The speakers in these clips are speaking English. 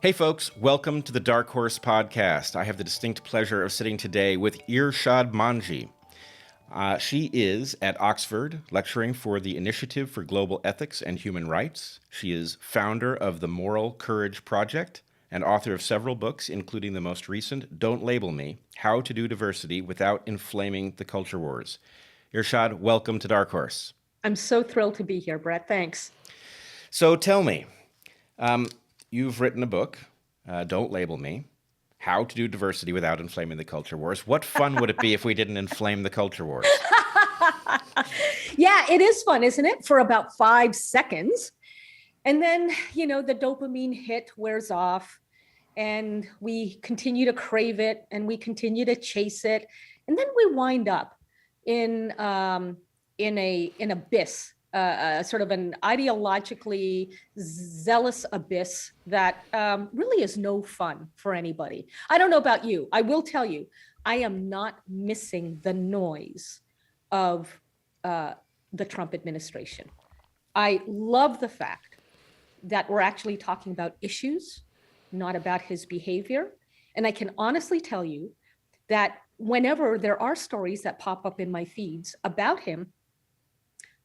Hey folks, welcome to the DarkHorse podcast. I have the distinct pleasure of sitting today with Irshad Manji. She is at Oxford lecturing for the Initiative for Global Ethics and Human Rights. She is founder of the Moral Courage Project and author of several books, including the most recent, Don't Label Me, How to Do Diversity Without Inflaming the Culture Wars. Irshad, welcome to DarkHorse. I'm so thrilled to be here, Bret. Thanks. So tell me, you've written a book, Don't Label Me, How to Do Diversity Without Inflaming the Culture Wars. What fun would it be if we didn't inflame the culture wars? Yeah, it is fun, isn't it? For about 5 seconds. And then, the dopamine hit wears off and we continue to crave it and we continue to chase it. And then we wind up in an abyss, sort of an ideologically zealous abyss that really is no fun for anybody. I don't know about you. I will tell you, I am not missing the noise of the Trump administration. I love the fact that we're actually talking about issues, not about his behavior. And I can honestly tell you that whenever there are stories that pop up in my feeds about him,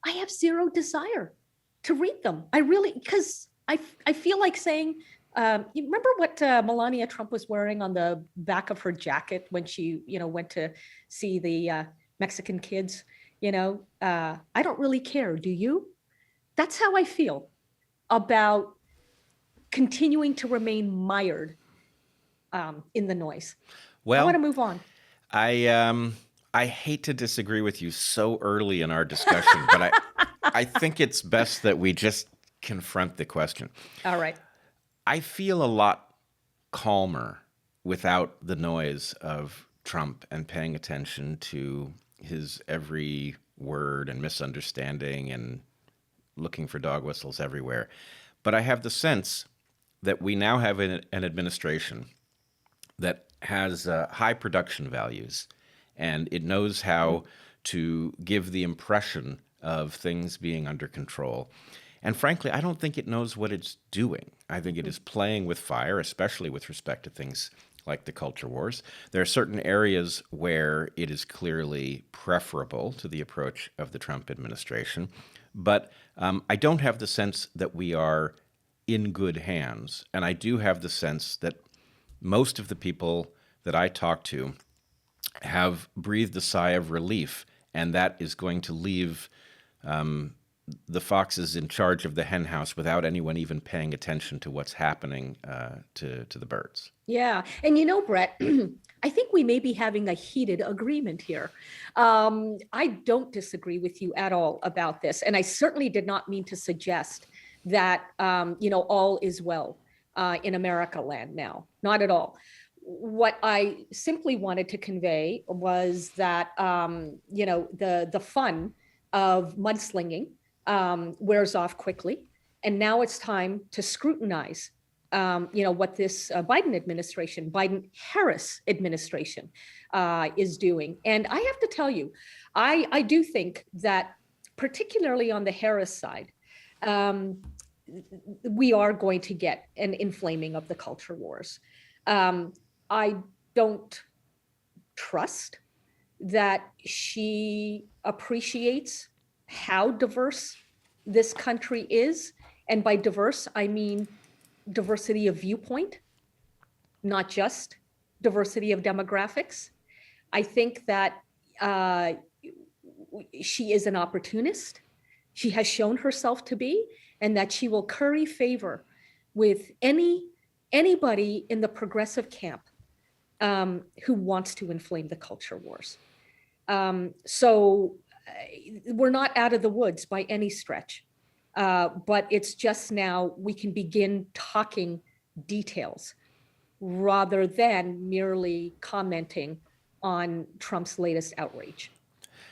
I have zero desire to read them. I really, because I feel like saying, you remember what Melania Trump was wearing on the back of her jacket when she, went to see the Mexican kids? I don't really care. Do you? That's how I feel about continuing to remain mired in the noise. Well, I want to move on. I hate to disagree with you so early in our discussion, but I think it's best that we just confront the question. All right. I feel a lot calmer without the noise of Trump and paying attention to his every word and misunderstanding and looking for dog whistles everywhere. But I have the sense that we now have an administration that has high production values, and it knows how to give the impression of things being under control. And frankly, I don't think it knows what it's doing. I think it is playing with fire, especially with respect to things like the culture wars. There are certain areas where it is clearly preferable to the approach of the Trump administration. But I don't have the sense that we are in good hands. And I do have the sense that most of the people that I talk to have breathed a sigh of relief, and that is going to leave the foxes in charge of the hen house without anyone even paying attention to what's happening to the birds. Yeah. And Bret, I think we may be having a heated agreement here. I don't disagree with you at all about this. And I certainly did not mean to suggest that, all is well in America land now. Not at all. What I simply wanted to convey was that, the fun of mudslinging wears off quickly. And now it's time to scrutinize, what this Biden-Harris administration is doing. And I have to tell you, I do think that particularly on the Harris side, we are going to get an inflaming of the culture wars. I don't trust that she appreciates how diverse this country is. And by diverse, I mean diversity of viewpoint, not just diversity of demographics. I think that she is an opportunist. She has shown herself to be, and that she will curry favor with anybody in the progressive camp who wants to inflame the culture wars. So we're not out of the woods by any stretch, but it's just now we can begin talking details rather than merely commenting on Trump's latest outrage.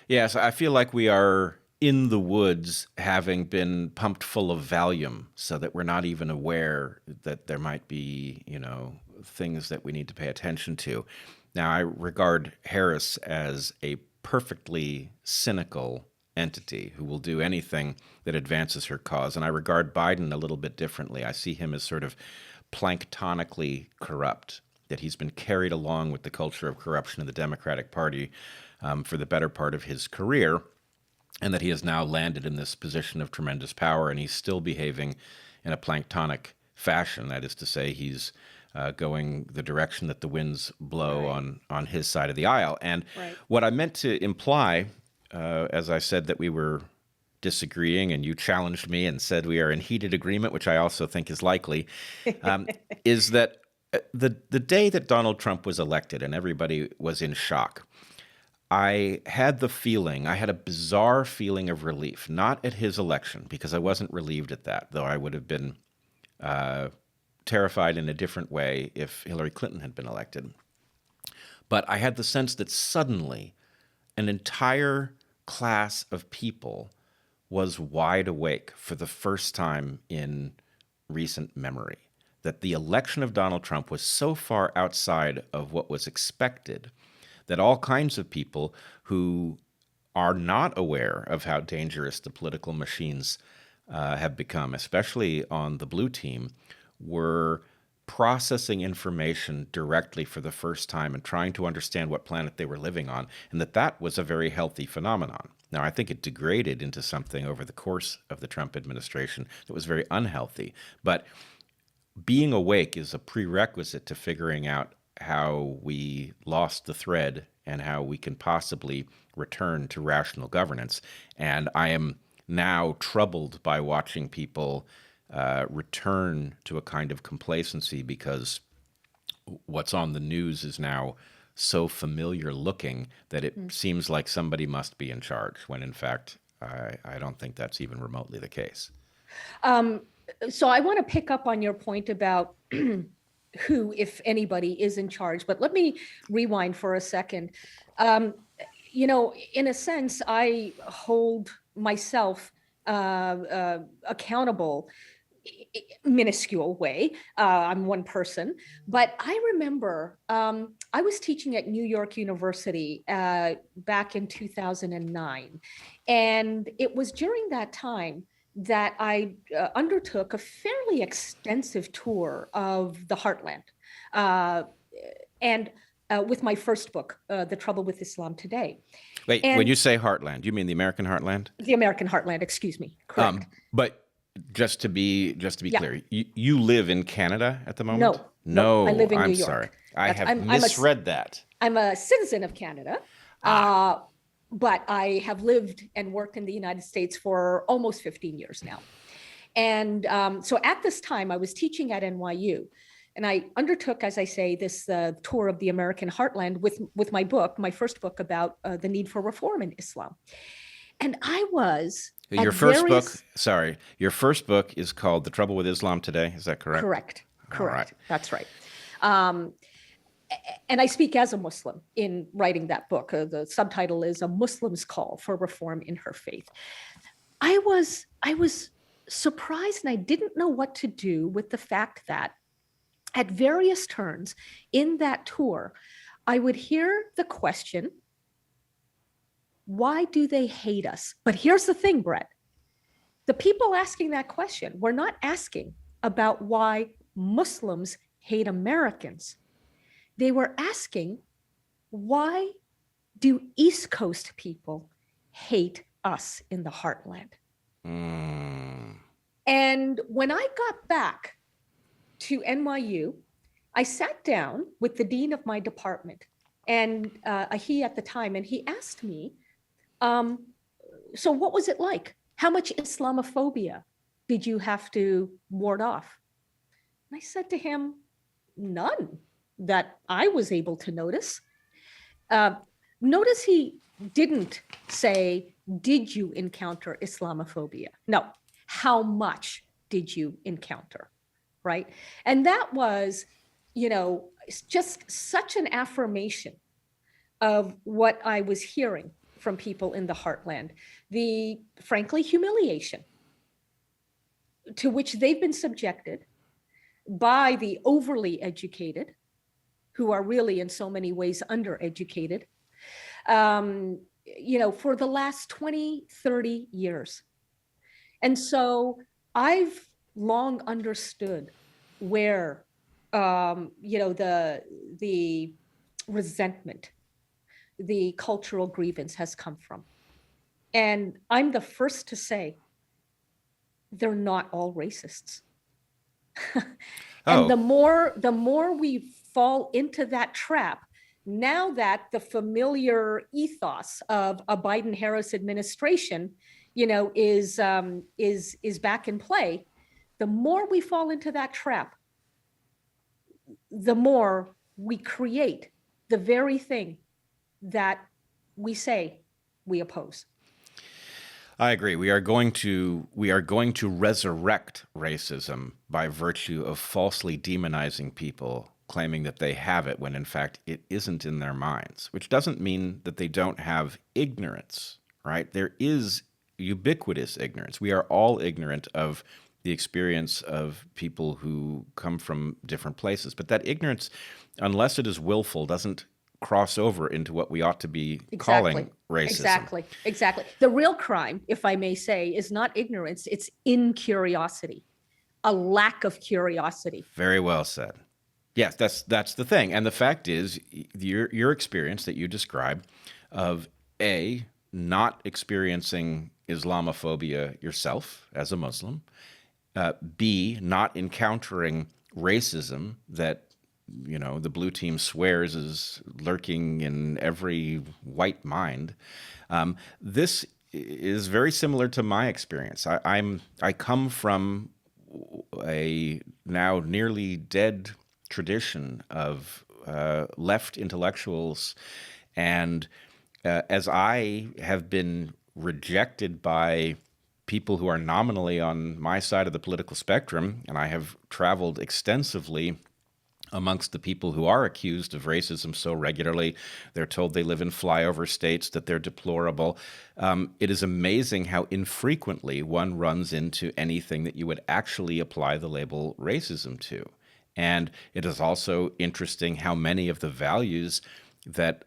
Yes, I feel like we are in the woods having been pumped full of Valium so that we're not even aware that there might be, things that we need to pay attention to. Now, I regard Harris as a perfectly cynical entity who will do anything that advances her cause. And I regard Biden a little bit differently. I see him as sort of planktonically corrupt, that he's been carried along with the culture of corruption in the Democratic Party for the better part of his career, and that he has now landed in this position of tremendous power, and he's still behaving in a planktonic fashion. That is to say, he's going the direction that the winds blow on his side of the aisle. And what I meant to imply, as I said that we were disagreeing and you challenged me and said we are in heated agreement, which I also think is likely, is that the day that Donald Trump was elected and everybody was in shock, I had a bizarre feeling of relief, not at his election, because I wasn't relieved at that, though I would have been terrified in a different way if Hillary Clinton had been elected. But I had the sense that suddenly an entire class of people was wide awake for the first time in recent memory, that the election of Donald Trump was so far outside of what was expected that all kinds of people who are not aware of how dangerous the political machines have become, especially on the blue team, were processing information directly for the first time and trying to understand what planet they were living on, and that was a very healthy phenomenon. Now, I think it degraded into something over the course of the Trump administration that was very unhealthy, but being awake is a prerequisite to figuring out how we lost the thread and how we can possibly return to rational governance. And I am now troubled by watching people return to a kind of complacency because what's on the news is now so familiar looking that it seems like somebody must be in charge, when in fact, I don't think that's even remotely the case. So I want to pick up on your point about who, if anybody, is in charge. But let me rewind for a second. You know, in a sense, I hold myself accountable, minuscule way. I'm one person, but I remember I was teaching at New York University back in 2009. And it was during that time that I undertook a fairly extensive tour of the heartland. And with my first book, The Trouble with Islam Today. Wait, when you say heartland, you mean the American heartland? The American heartland, excuse me. Correct. But just to be clear, you live in Canada at the moment? No, I live in New York. I'm sorry. I have misread that. I'm a citizen of Canada, but I have lived and worked in the United States for almost 15 years now. And so at this time, I was teaching at NYU. And I undertook, as I say, this tour of the American heartland with my book, my first book about the need for reform in Islam. And I was Your first book is called The Trouble with Islam Today. Is that correct? Correct. Right. That's right. And I speak as a Muslim in writing that book. The subtitle is A Muslim's Call for Reform in Her Faith. I was surprised, and I didn't know what to do with the fact that at various turns in that tour, I would hear the question, why do they hate us? But here's the thing, Bret. The people asking that question were not asking about why Muslims hate Americans. They were asking, why do East Coast people hate us in the heartland? And when I got back to NYU, I sat down with the dean of my department, and he at the time, and he asked me, so what was it like? How much Islamophobia did you have to ward off? And I said to him, none that I was able to notice. Notice he didn't say, did you encounter Islamophobia? No, how much did you encounter? Right? And that was, just such an affirmation of what I was hearing from people in the heartland, the, frankly, humiliation to which they've been subjected by the overly educated, who are really in so many ways undereducated, for the last 20, 30 years. And so I've long understood where the resentment, the cultural grievance has come from. And I'm the first to say they're not all racists. And Oh, the more we fall into that trap, now that the familiar ethos of a Biden-Harris administration, is back in play, the more we fall into that trap, the more we create the very thing that we say we oppose. I agree. We are going to resurrect racism by virtue of falsely demonizing people, claiming that they have it when in fact it isn't in their minds, which doesn't mean that they don't have ignorance, right? There is ubiquitous ignorance. We are all ignorant of the experience of people who come from different places. But that ignorance, unless it is willful, doesn't cross over into what we ought to be Exactly. calling racism. Exactly. The real crime, if I may say, is not ignorance, it's incuriosity, a lack of curiosity. Very well said. Yes, that's the thing. And the fact is, your experience that you describe of A, not experiencing Islamophobia yourself as a Muslim, B, not encountering racism that the blue team swears is lurking in every white mind. This is very similar to my experience. I come from a now nearly dead tradition of left intellectuals, and as I have been rejected by people who are nominally on my side of the political spectrum, and I have traveled extensively amongst the people who are accused of racism so regularly. They're told they live in flyover states, that they're deplorable. It is amazing how infrequently one runs into anything that you would actually apply the label racism to. And it is also interesting how many of the values that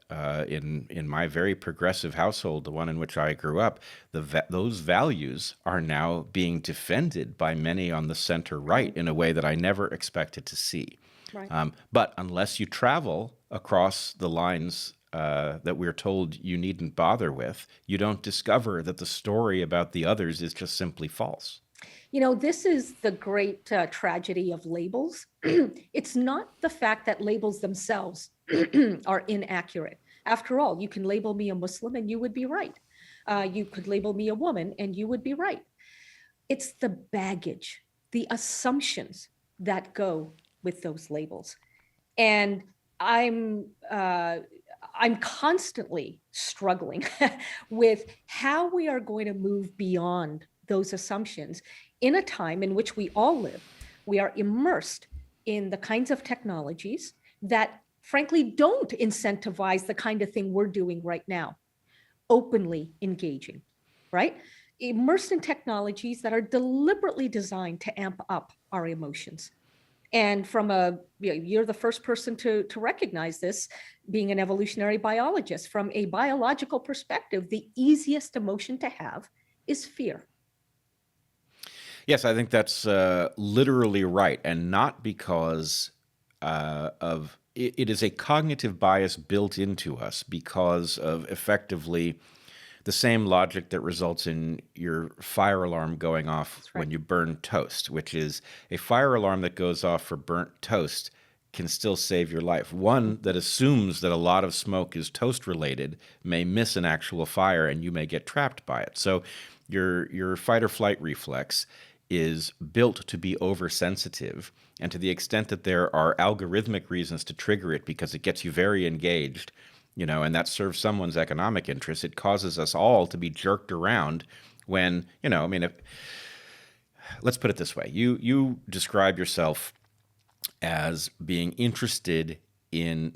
in my very progressive household, the one in which I grew up, those values are now being defended by many on the center right in a way that I never expected to see. Right. But unless you travel across the lines that we're told you needn't bother with, you don't discover that the story about the others is just simply false. This is the great tragedy of labels. It's not the fact that labels themselves are inaccurate. After all, you can label me a Muslim and you would be right. You could label me a woman and you would be right. It's the baggage, the assumptions that go with those labels. And I'm constantly struggling with how we are going to move beyond those assumptions in a time in which we all live. We are immersed in the kinds of technologies that frankly don't incentivize the kind of thing we're doing right now, openly engaging, right? Immersed in technologies that are deliberately designed to amp up our emotions. And you're the first person to recognize this, being an evolutionary biologist. From a biological perspective, the easiest emotion to have is fear. Yes, I think that's literally right, and not because of it is a cognitive bias built into us because of effectively the same logic that results in your fire alarm going off when you burn toast, which is a fire alarm that goes off for burnt toast can still save your life. One that assumes that a lot of smoke is toast related may miss an actual fire and you may get trapped by it. So your fight or flight reflex is built to be oversensitive, and to the extent that there are algorithmic reasons to trigger it because it gets you very engaged, and that serves someone's economic interests, it causes us all to be jerked around when, let's put it this way. You describe yourself as being interested in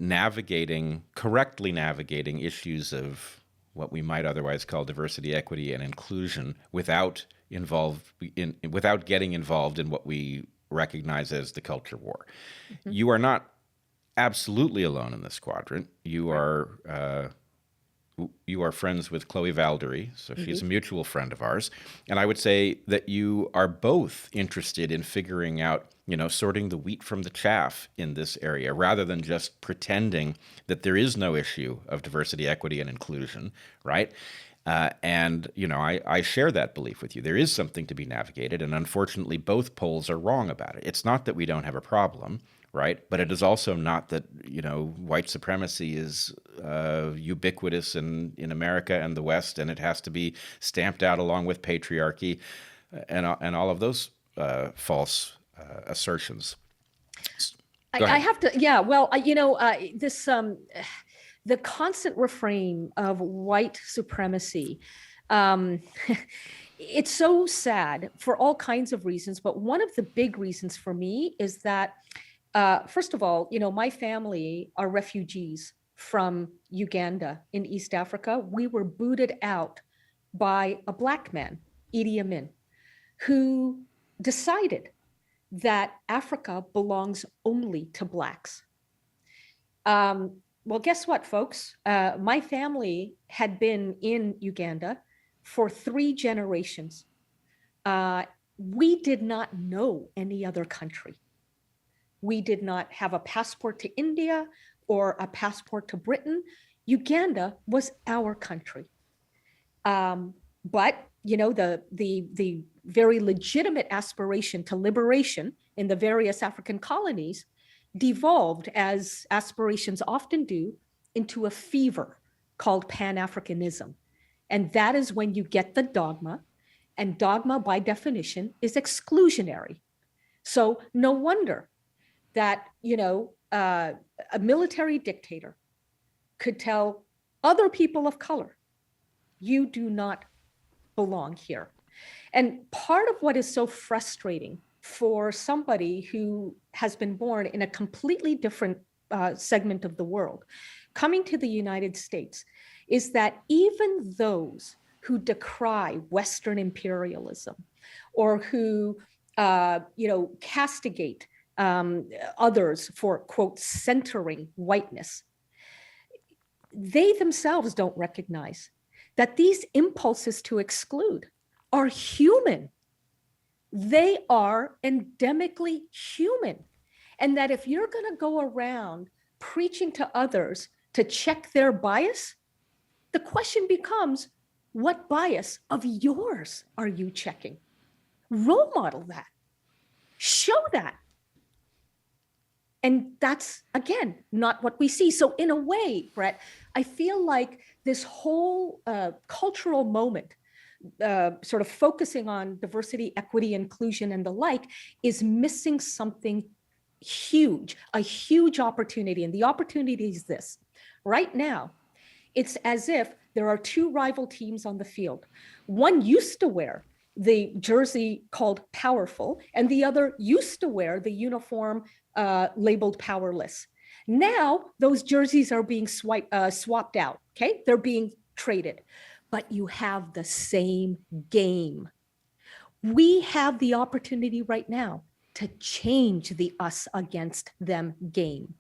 correctly navigating issues of what we might otherwise call diversity, equity, and inclusion without getting involved in what we recognize as the culture war. Mm-hmm. You are not absolutely alone in this quadrant. You are you are friends with Chloe Valdery, so she's a Indeed. mutual friend of ours. And I would say that you are both interested in figuring out, sorting the wheat from the chaff in this area, rather than just pretending that there is no issue of diversity, equity, and inclusion, right? I share that belief with you. There is something to be navigated, and unfortunately, both poles are wrong about it. It's not that we don't have a problem, right? But it is also not that, white supremacy is ubiquitous in America and the West, and it has to be stamped out along with patriarchy and all of those false assertions. Go I ahead. have to, yeah. Well, this the constant refrain of white supremacy. Um, it's so sad for all kinds of reasons, but one of the big reasons for me is that, first of all, my family are refugees from Uganda in East Africa. We were booted out by a Black man, Idi Amin, who decided that Africa belongs only to Blacks. Well, guess what, folks? My family had been in Uganda for 3 generations. We did not know any other country. We did not have a passport to India or a passport to Britain. Uganda was our country. But the very legitimate aspiration to liberation in the various African colonies devolved, as aspirations often do, into a fever called Pan-Africanism. And that is when you get the dogma, and dogma by definition is exclusionary. So no wonder that, a military dictator could tell other people of color, you do not belong here. And part of what is so frustrating for somebody who has been born in a completely different segment of the world, coming to the United States, is that even those who decry Western imperialism or who, castigate others for, quote, centering whiteness, they themselves don't recognize that these impulses to exclude are human. They are endemically human. And that if you're going to go around preaching to others to check their bias, the question becomes, what bias of yours are you checking? Role model that. Show that. And that's, again, not what we see. So in a way, Bret, I feel like this whole cultural moment, sort of focusing on diversity, equity, inclusion, and the like, is missing something huge, a huge opportunity. And the opportunity is this. Right now, it's as if there are 2 rival teams on the field. One used to wear the jersey called powerful, and the other used to wear the uniform labeled powerless. Now, those jerseys are being swapped out, okay? They're being traded, but you have the same game. We have the opportunity right now to change the us against them game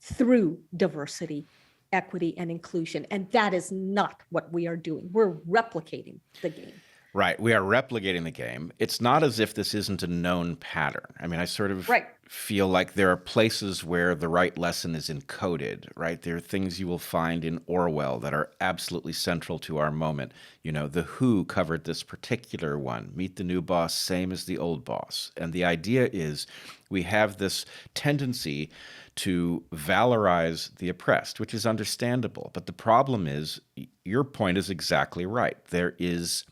through diversity, equity, and inclusion. And that is not what we are doing. We're replicating the game. Right. We are replicating the game. It's not as if this isn't a known pattern. I mean, I sort of feel like there are places where the right lesson is encoded, right? There are things you will find in Orwell that are absolutely central to our moment. The Who covered this particular one, meet the new boss, same as the old boss. And the idea is we have this tendency to valorize the oppressed, which is understandable. But the problem is, your point is exactly right. There is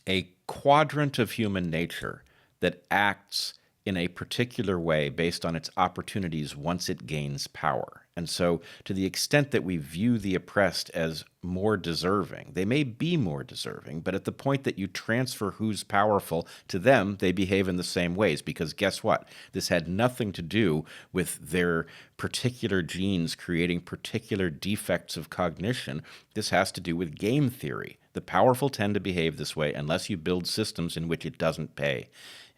a quadrant of human nature that acts in a particular way based on its opportunities once it gains power. And so, to the extent that we view the oppressed as more deserving, they may be more deserving, but at the point that you transfer who's powerful to them, they behave in the same ways. Because guess what? This had nothing to do with their particular genes creating particular defects of cognition. This has to do with game theory. The powerful tend to behave this way unless you build systems in which it doesn't pay.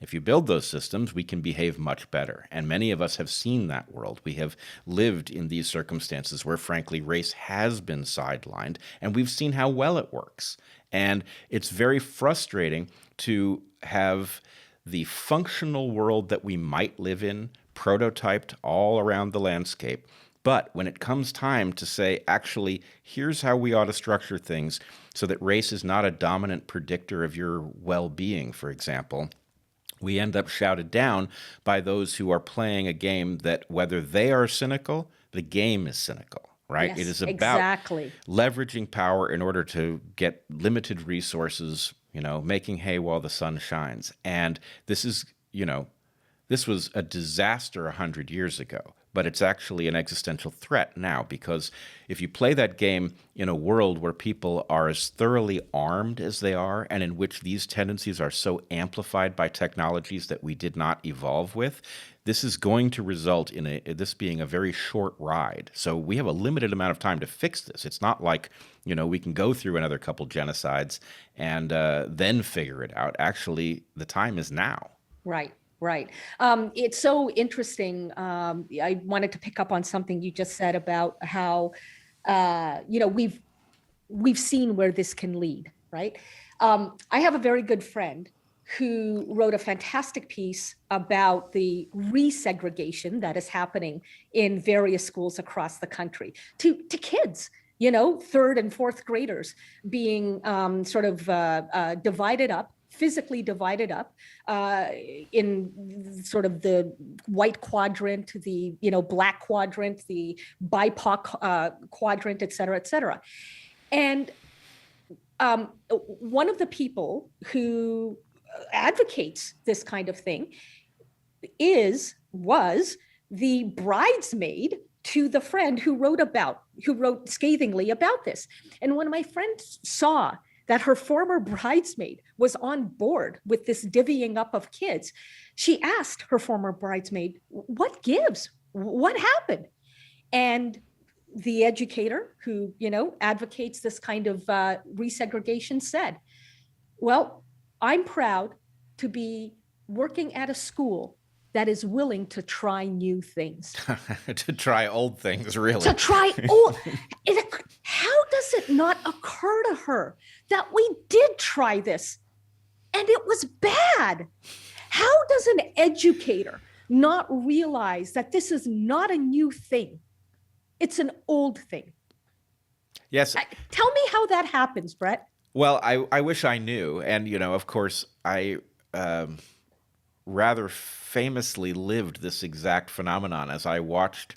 If you build those systems, we can behave much better. And many of us have seen that world. We have lived in these circumstances where, frankly, race has been sidelined, and we've seen how well it works. And it's very frustrating to have the functional world that we might live in prototyped all around the landscape. But when it comes time to say, actually, here's how we ought to structure things so that race is not a dominant predictor of your well-being, for example, we end up shouted down by those who are playing a game that, whether they are cynical, the game is cynical, right? Yes, It is about exactly. leveraging power in order to get limited resources, making hay while the sun shines. And this is, this was a disaster 100 years ago, but it's actually an existential threat now, because if you play that game in a world where people are as thoroughly armed as they are, and in which these tendencies are so amplified by technologies that we did not evolve with, this is going to result in this being a very short ride. So we have a limited amount of time to fix this. It's not like, we can go through another couple genocides and then figure it out. Actually, the time is now. Right. Right. It's so interesting. I wanted to pick up on something you just said about how, we've seen where this can lead, right? I have a very good friend who wrote a fantastic piece about the resegregation that is happening in various schools across the country to kids, third and fourth graders being divided up, physically divided up in sort of the white quadrant, the black quadrant, the BIPOC quadrant, et cetera, et cetera. And one of the people who advocates this kind of thing was the bridesmaid to the friend who wrote scathingly about this. And when my friend saw that her former bridesmaid was on board with this divvying up of kids, she asked her former bridesmaid, what gives? What happened? And the educator who, advocates this kind of resegregation said, well, I'm proud to be working at a school that is willing to try new things. To try old things, really. To try old. How does it not occur to her that we did try this and it was bad? How does an educator not realize that this is not a new thing? It's an old thing. Yes. Tell me how that happens, Bret. Well, I wish I knew. And, of course, I rather famously lived this exact phenomenon as I watched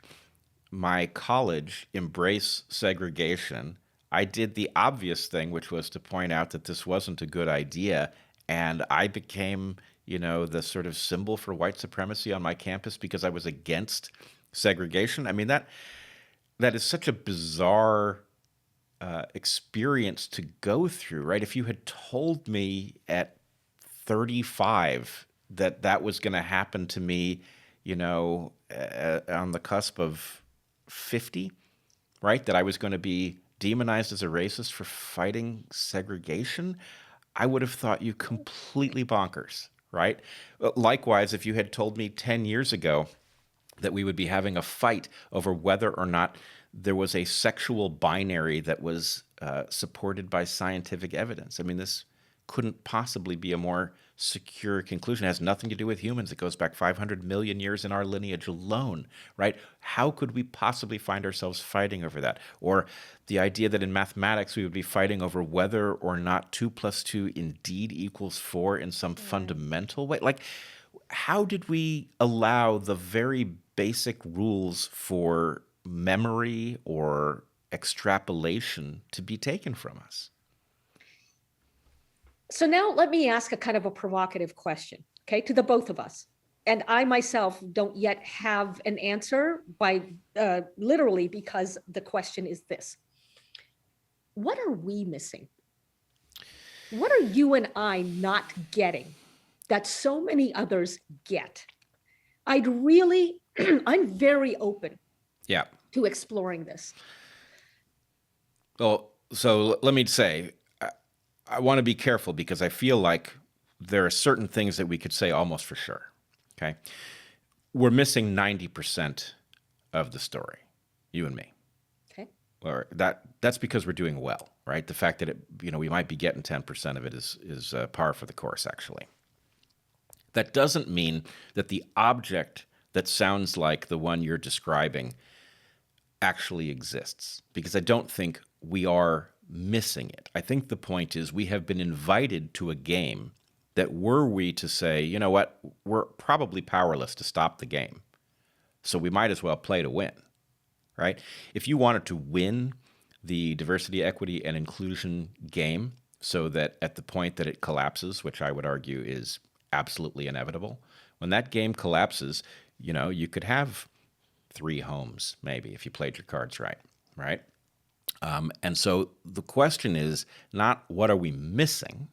my college embrace segregation. I did the obvious thing, which was to point out that this wasn't a good idea. And I became, the sort of symbol for white supremacy on my campus because I was against segregation. I mean, that is such a bizarre experience to go through, right? If you had told me at 35 that was going to happen to me, on the cusp of 50, right? That I was going to be demonized as a racist for fighting segregation, I would have thought you completely bonkers, right? Likewise, if you had told me 10 years ago that we would be having a fight over whether or not there was a sexual binary that was supported by scientific evidence. I mean, this couldn't possibly be a more secure conclusion. It has nothing to do with humans. It goes back 500 million years in our lineage alone, right? How could we possibly find ourselves fighting over that? Or the idea that in mathematics we would be fighting over whether or not 2 + 2 indeed equals 4 in some fundamental way. Like, how did we allow the very basic rules for memory or extrapolation to be taken from us? So now let me ask a kind of a provocative question, okay, to the both of us. And I myself don't yet have an answer by literally because the question is this. What are we missing? What are you and I not getting that so many others get? I'm very open to exploring this. Well, so let me say, I want to be careful because I feel like there are certain things that we could say almost for sure. Okay. We're missing 90% of the story, you and me. Okay. Or that's because we're doing well, right? The fact that we might be getting 10% of it is par for the course, actually. That doesn't mean that the object that sounds like the one you're describing actually exists, because I don't think we are missing it. I think the point is we have been invited to a game that were we to say, you know what, we're probably powerless to stop the game, so we might as well play to win, right? If you wanted to win the diversity, equity, and inclusion game so that at the point that it collapses, which I would argue is absolutely inevitable, when that game collapses, you could have 3 homes, maybe, if you played your cards right, right? And so the question is not what are we missing?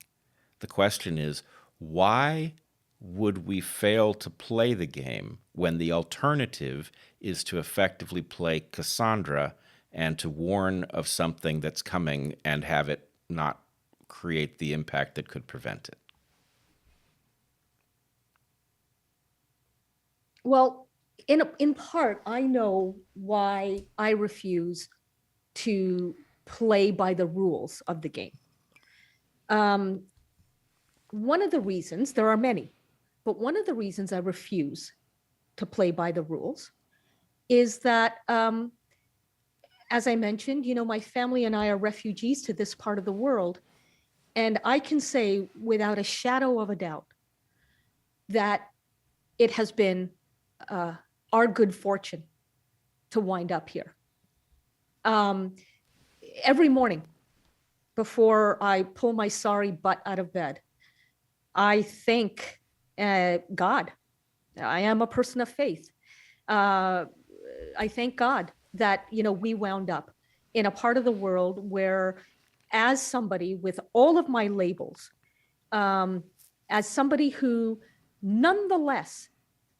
The question is, why would we fail to play the game when the alternative is to effectively play Cassandra and to warn of something that's coming and have it not create the impact that could prevent it? Well, in part, I know why I refuse to play by the rules of the game. One of the reasons, there are many, but one of the reasons I refuse to play by the rules is that, as I mentioned, my family and I are refugees to this part of the world. And I can say without a shadow of a doubt that it has been our good fortune to wind up here. Every morning before I pull my sorry butt out of bed, I thank God. I am a person of faith. I thank God that, we wound up in a part of the world where, as somebody with all of my labels, as somebody who nonetheless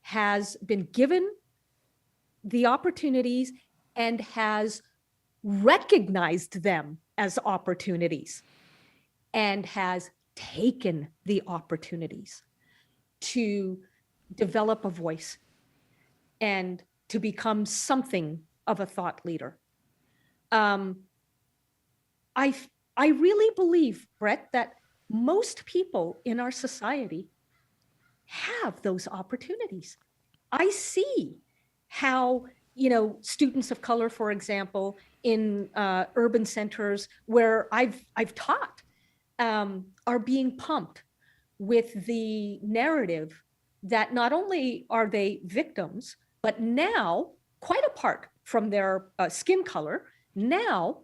has been given the opportunities and has recognized them as opportunities and has taken the opportunities to develop a voice and to become something of a thought leader. I really believe, Bret, that most people in our society have those opportunities. I see how, students of color, for example, in urban centers where I've taught, are being pumped with the narrative that not only are they victims, but now, quite apart from their skin color, now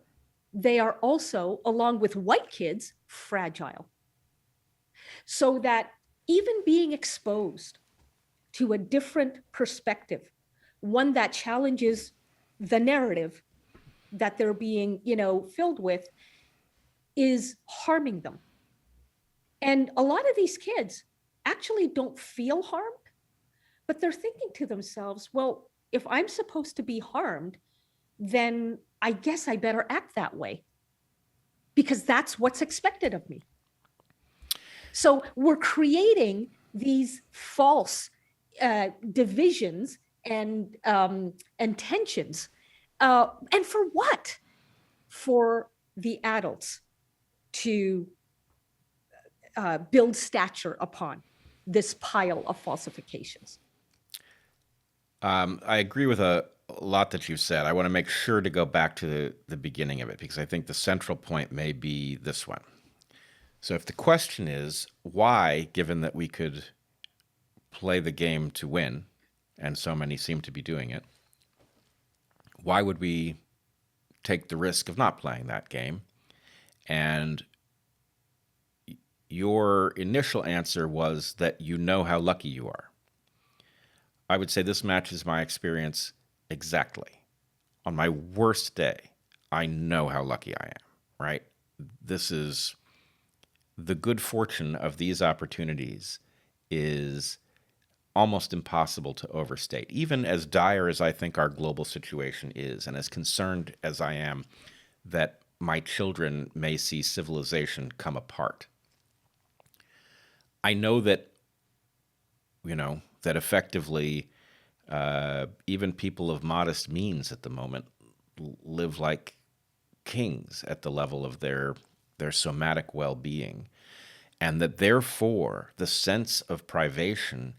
they are also, along with white kids, fragile. So that even being exposed to a different perspective, one that challenges the narrative that they're being, filled with, is harming them. And a lot of these kids actually don't feel harmed, but they're thinking to themselves, well, if I'm supposed to be harmed, then I guess I better act that way because that's what's expected of me. So we're creating these false divisions and tensions. And for what? For the adults to build stature upon this pile of falsifications. I agree with a lot that you've said. I want to make sure to go back to the beginning of it because I think the central point may be this one. So if the question is why, given that we could play the game to win, and so many seem to be doing it, why would we take the risk of not playing that game? And your initial answer was that you know how lucky you are. I would say this matches my experience exactly. On my worst day, I know how lucky I am, right? This is the good fortune of these opportunities is almost impossible to overstate. Even as dire as I think our global situation is, and as concerned as I am that my children may see civilization come apart. I know that, that effectively even people of modest means at the moment live like kings at the level of their somatic well-being, and that therefore the sense of privation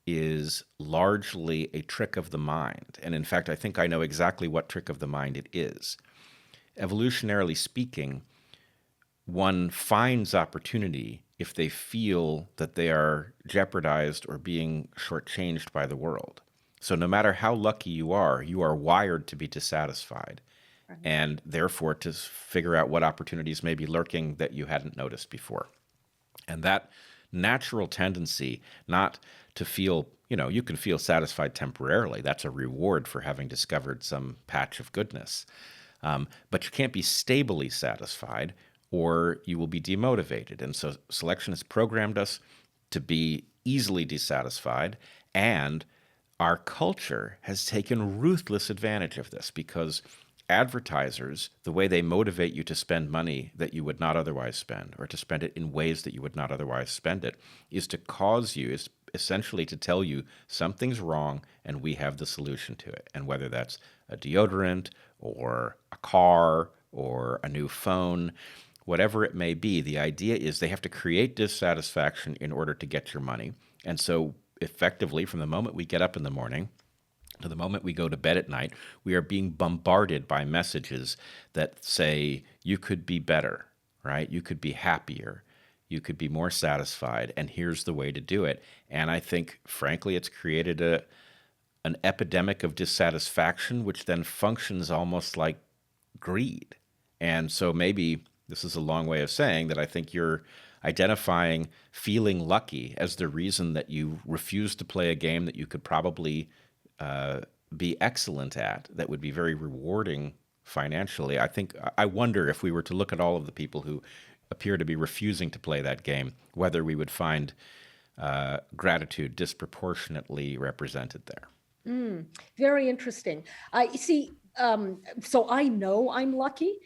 is largely a trick of the mind. And in fact, I think I know exactly what trick of the mind it is. Evolutionarily speaking, one finds opportunity if they feel that they are jeopardized or being shortchanged by the world. So no matter how lucky you are wired to be dissatisfied, Right. and therefore to figure out what opportunities may be lurking that you hadn't noticed before. And that natural tendency not to feel, you can feel satisfied temporarily. That's a reward for having discovered some patch of goodness. But you can't be stably satisfied or you will be demotivated. And so selection has programmed us to be easily dissatisfied, and our culture has taken ruthless advantage of this because advertisers, the way they motivate you to spend money that you would not otherwise spend or to spend it in ways that you would not otherwise spend it, is to cause you, is essentially to tell you something's wrong and we have the solution to it. And whether that's a deodorant or a car or a new phone, whatever it may be, the idea is they have to create dissatisfaction in order to get your money. And so effectively, from the moment we get up in the morning to the moment we go to bed at night, we are being bombarded by messages that say you could be better, right? You could be happier. You could be more satisfied, and here's the way to do it. And I think, frankly, it's created an epidemic of dissatisfaction, which then functions almost like greed. And so maybe this is a long way of saying that I think you're identifying feeling lucky as the reason that you refuse to play a game that you could probably be excellent at, that would be very rewarding financially. I wonder if we were to look at all of the people who appear to be refusing to play that game, whether we would find gratitude disproportionately represented there. Very interesting. You see, so I know I'm lucky.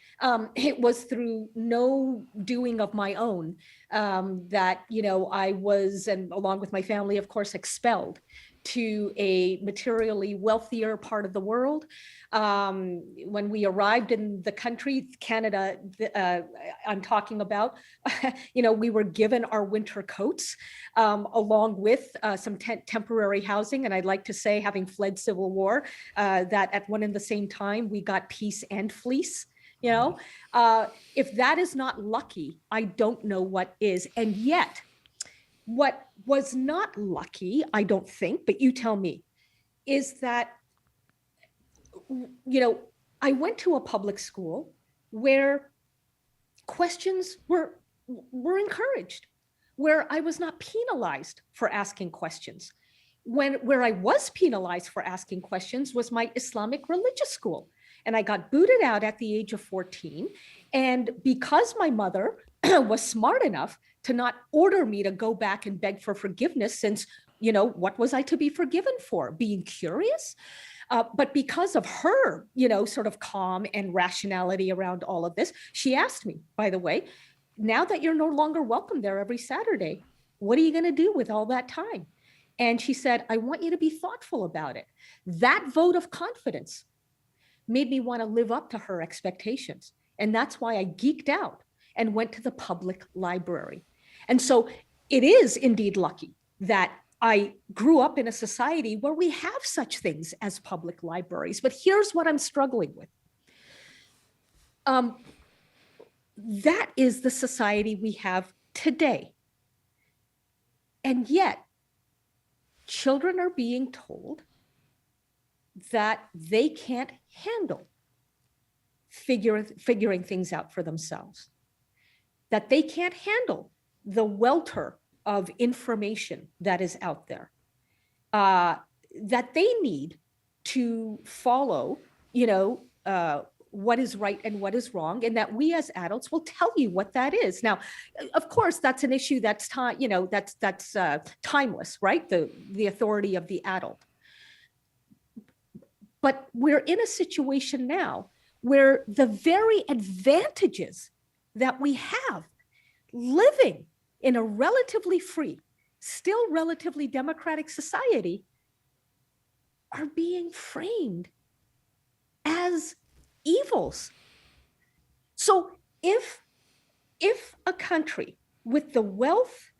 It was through no doing of my own that, I was, and along with my family, of course, expelled to a materially wealthier part of the world. When we arrived in the country, Canada, I'm talking about, we were given our winter coats along with some temporary housing. And I'd like to say, having fled civil war, that at one and the same time, we got peace and fleece. If that is not lucky, I don't know what is. And yet, what was not lucky, I don't think, but you tell me, is that, I went to a public school where questions were encouraged, where I was not penalized for asking questions. Where I was penalized for asking questions was my Islamic religious school. And I got booted out at the age of 14. And because my mother was smart enough to not order me to go back and beg for forgiveness, since, what was I to be forgiven for? Being curious? But because of her, sort of calm and rationality around all of this, she asked me, by the way, now that you're no longer welcome there every Saturday, what are you going to do with all that time? And she said, I want you to be thoughtful about it. That vote of confidence made me want to live up to her expectations. And that's why I geeked out and went to the public library. And so it is indeed lucky that I grew up in a society where we have such things as public libraries. But here's what I'm struggling with. That is the society we have today. And yet, children are being told that they can't handle figuring things out for themselves, that they can't handle the welter of information that is out there, that they need to follow, what is right and what is wrong, and that we as adults will tell you what that is. Now, of course, that's an issue that's timeless, right? The authority of the adult. But we're in a situation now where the very advantages that we have living in a relatively free, still relatively democratic society are being framed as evils. So if a country with the wealth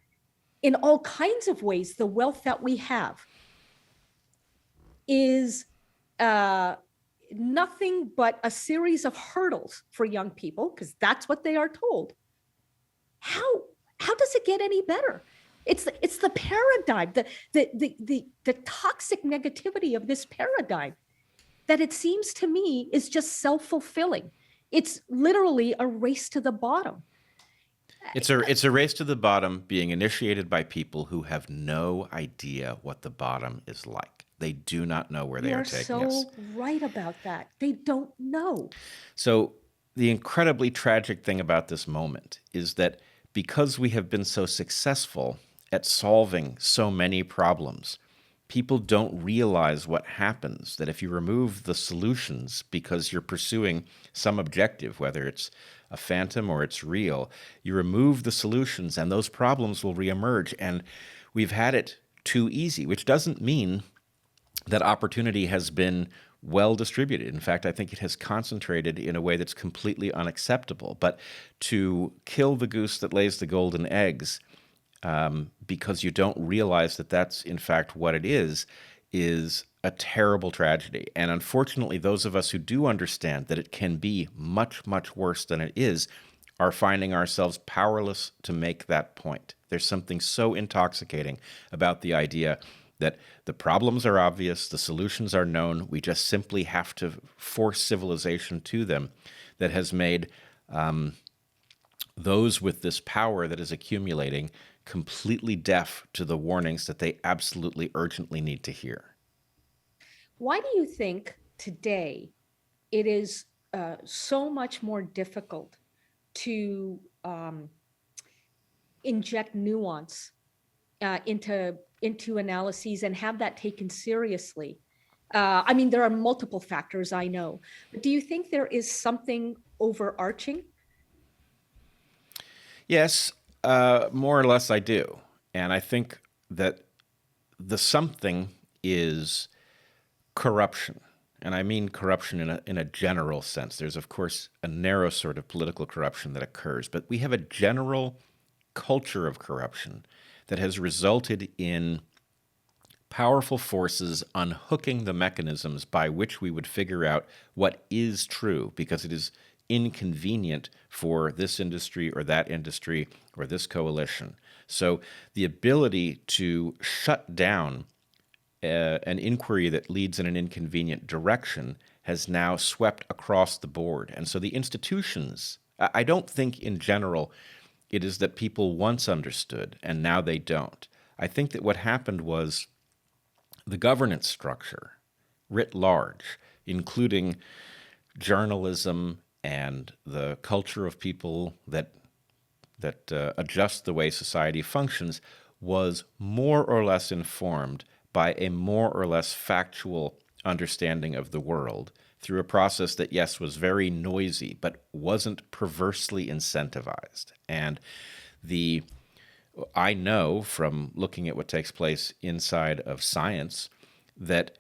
in all kinds of ways, the wealth that we have is nothing but a series of hurdles for young people, because that's what they are told, how does it get any better? It's the paradigm, the toxic negativity of this paradigm that it seems to me is just self-fulfilling. It's literally a race to the bottom. It's a race to the bottom being initiated by people who have no idea what the bottom is like. They do not know where they are taking us. You're so right about that. They don't know. So the incredibly tragic thing about this moment is that because we have been so successful at solving so many problems, people don't realize what happens, that if you remove the solutions because you're pursuing some objective, whether it's a phantom or it's real, you remove the solutions and those problems will reemerge. And we've had it too easy, which doesn't mean that opportunity has been well distributed. In fact, I think it has concentrated in a way that's completely unacceptable. But to kill the goose that lays the golden eggs because you don't realize that that's in fact what it is a terrible tragedy. And unfortunately, those of us who do understand that it can be much, much worse than it is are finding ourselves powerless to make that point. There's something so intoxicating about the idea that the problems are obvious, the solutions are known, we just simply have to force civilization to them, that has made those with this power that is accumulating completely deaf to the warnings that they absolutely urgently need to hear. Why do you think today it is so much more difficult to inject nuance into analyses and have that taken seriously? I mean, there are multiple factors, I know, but do you think there is something overarching? Yes, more or less I do. And I think that the something is corruption. And I mean corruption in a general sense. There's, of course, a narrow sort of political corruption that occurs, but we have a general culture of corruption that has resulted in powerful forces unhooking the mechanisms by which we would figure out what is true, because it is inconvenient for this industry or that industry or this coalition. So the ability to shut down an inquiry that leads in an inconvenient direction has now swept across the board. And so the institutions, I don't think in general it is that people once understood and now they don't. I think that what happened was the governance structure writ large, including journalism and the culture of people that adjust the way society functions, was more or less informed by a more or less factual understanding of the world through a process that, yes, was very noisy, but wasn't perversely incentivized. And I know from looking at what takes place inside of science that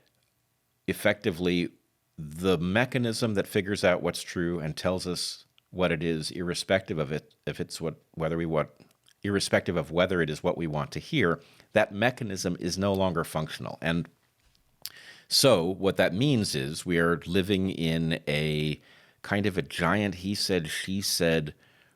effectively the mechanism that figures out what's true and tells us what it is, irrespective of it, irrespective of whether it is what we want to hear, that mechanism is no longer functional. And so what that means is we are living in a kind of a giant he said, she said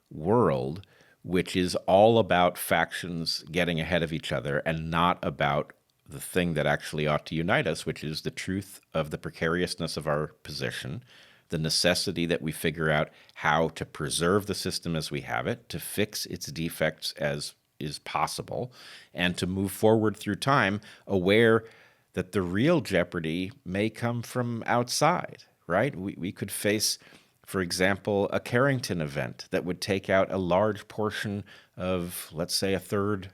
world, which is all about factions getting ahead of each other and not about the thing that actually ought to unite us, which is the truth of the precariousness of our position, the necessity that we figure out how to preserve the system as we have it, to fix its defects as is possible, and to move forward through time aware that the real jeopardy may come from outside, right? We could face, for example, a Carrington event that would take out a large portion of, let's say, a third,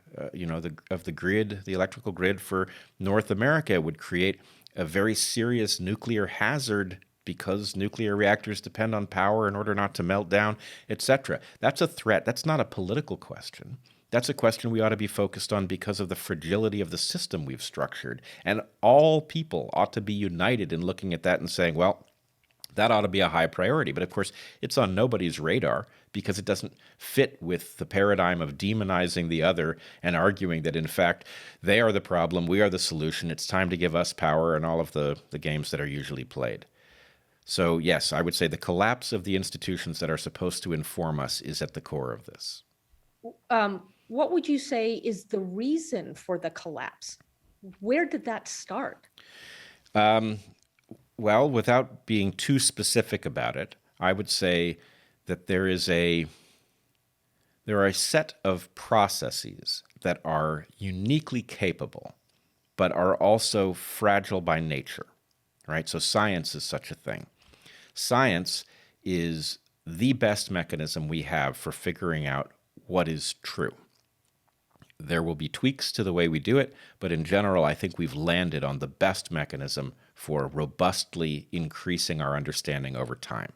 of the grid, the electrical grid for North America, would create a very serious nuclear hazard because nuclear reactors depend on power in order not to melt down, etc. That's a threat. That's not a political question. That's a question we ought to be focused on because of the fragility of the system we've structured. And all people ought to be united in looking at that and saying, well, that ought to be a high priority. But of course, it's on nobody's radar because it doesn't fit with the paradigm of demonizing the other and arguing that, in fact, they are the problem, we are the solution, it's time to give us power, and all of the games that are usually played. So yes, I would say the collapse of the institutions that are supposed to inform us is at the core of this. What would you say is the reason for the collapse? Where did that start? Well, without being too specific about it, I would say that there are a set of processes that are uniquely capable, but are also fragile by nature, right? So science is such a thing. Science is the best mechanism we have for figuring out what is true. There will be tweaks to the way we do it, but in general, I think we've landed on the best mechanism for robustly increasing our understanding over time.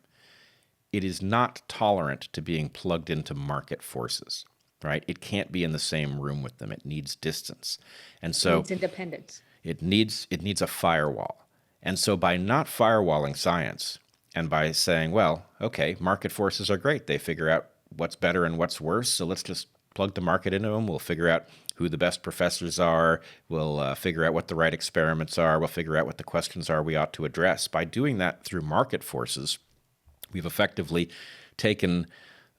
It is not tolerant to being plugged into market forces, right? It can't be in the same room with them. It needs distance. And so It needs independence. It needs a firewall. And so by not firewalling science and by saying, well, okay, market forces are great. They figure out what's better and what's worse, so let's just plug the market into them. We'll figure out who the best professors are. We'll figure out what the right experiments are. We'll figure out what the questions are we ought to address. By doing that through market forces, we've effectively taken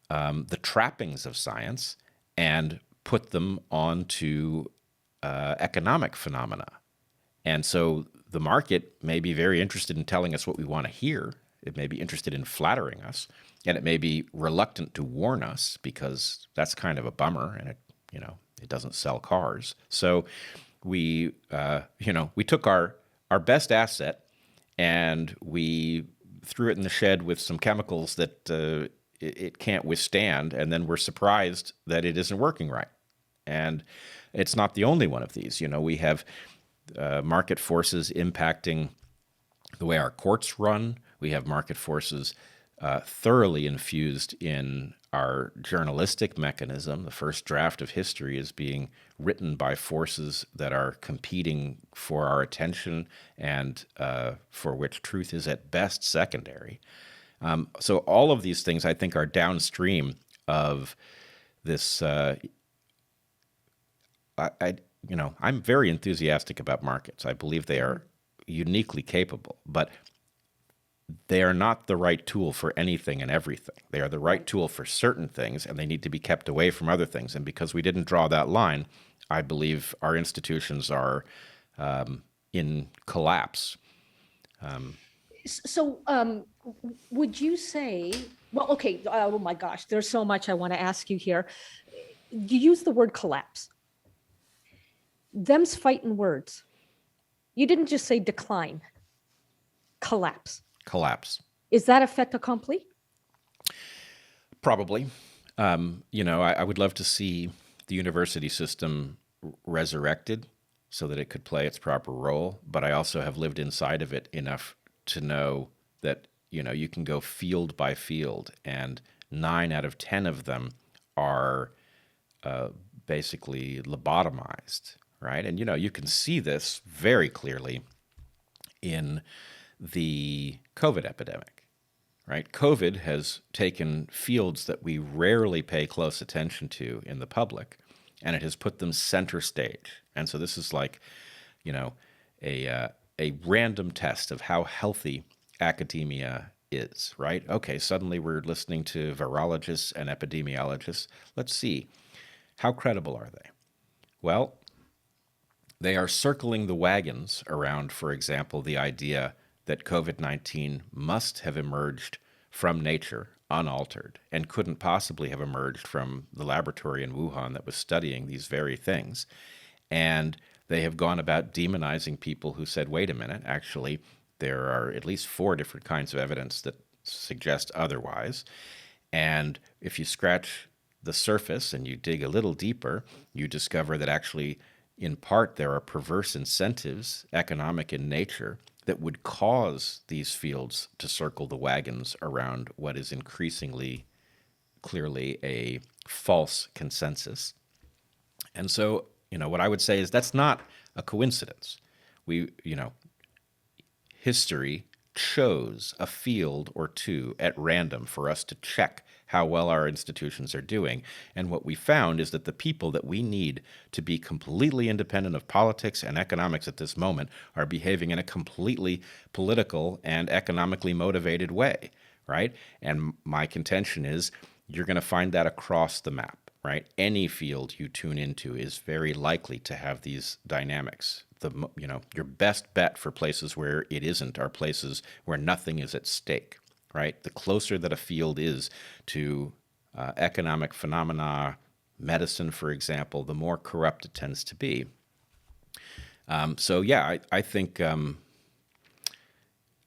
the trappings of science and put them onto economic phenomena. And so the market may be very interested in telling us what we want to hear. It may be interested in flattering us, and it may be reluctant to warn us because that's kind of a bummer, and it doesn't sell cars. So we took our best asset and we threw it in the shed with some chemicals that it can't withstand, and then we're surprised that it isn't working right. And it's not the only one of these. We have market forces impacting the way our courts run. We have market forces thoroughly infused in our journalistic mechanism. The first draft of history is being written by forces that are competing for our attention and for which truth is at best secondary. So all of these things, I think, are downstream of this. I'm very enthusiastic about markets. I believe they are uniquely capable, but they are not the right tool for anything and everything. They are the right tool for certain things, and they need to be kept away from other things. And because we didn't draw that line, I believe our institutions are in collapse. So would you say, well, okay, oh my gosh, there's so much I want to ask you here. You use the word collapse. Them's fighting words. You didn't just say decline. Collapse. Is that a fait accompli? Probably. I would love to see the university system resurrected so that it could play its proper role. But I also have lived inside of it enough to know that, you can go field by field, and 9 out of 10 of them are basically lobotomized, right? And, you can see this very clearly in the COVID epidemic, right? COVID has taken fields that we rarely pay close attention to in the public, and it has put them center stage. And so this is like, a random test of how healthy academia is, right? Okay, suddenly we're listening to virologists and epidemiologists. Let's see, how credible are they? Well, they are circling the wagons around, for example, the idea that COVID-19 must have emerged from nature unaltered and couldn't possibly have emerged from the laboratory in Wuhan that was studying these very things. And they have gone about demonizing people who said, wait a minute, actually, there are at least 4 different kinds of evidence that suggest otherwise. And if you scratch the surface and you dig a little deeper, you discover that actually, in part, there are perverse incentives, economic in nature, that would cause these fields to circle the wagons around what is increasingly clearly a false consensus. And so, what I would say is that's not a coincidence. History chose a field or two at random for us to check how well our institutions are doing. And what we found is that the people that we need to be completely independent of politics and economics at this moment are behaving in a completely political and economically motivated way, right? And my contention is you're going to find that across the map, right? Any field you tune into is very likely to have these dynamics. Your best bet for places where it isn't are places where nothing is at stake, right? The closer that a field is to economic phenomena, medicine, for example, the more corrupt it tends to be. I think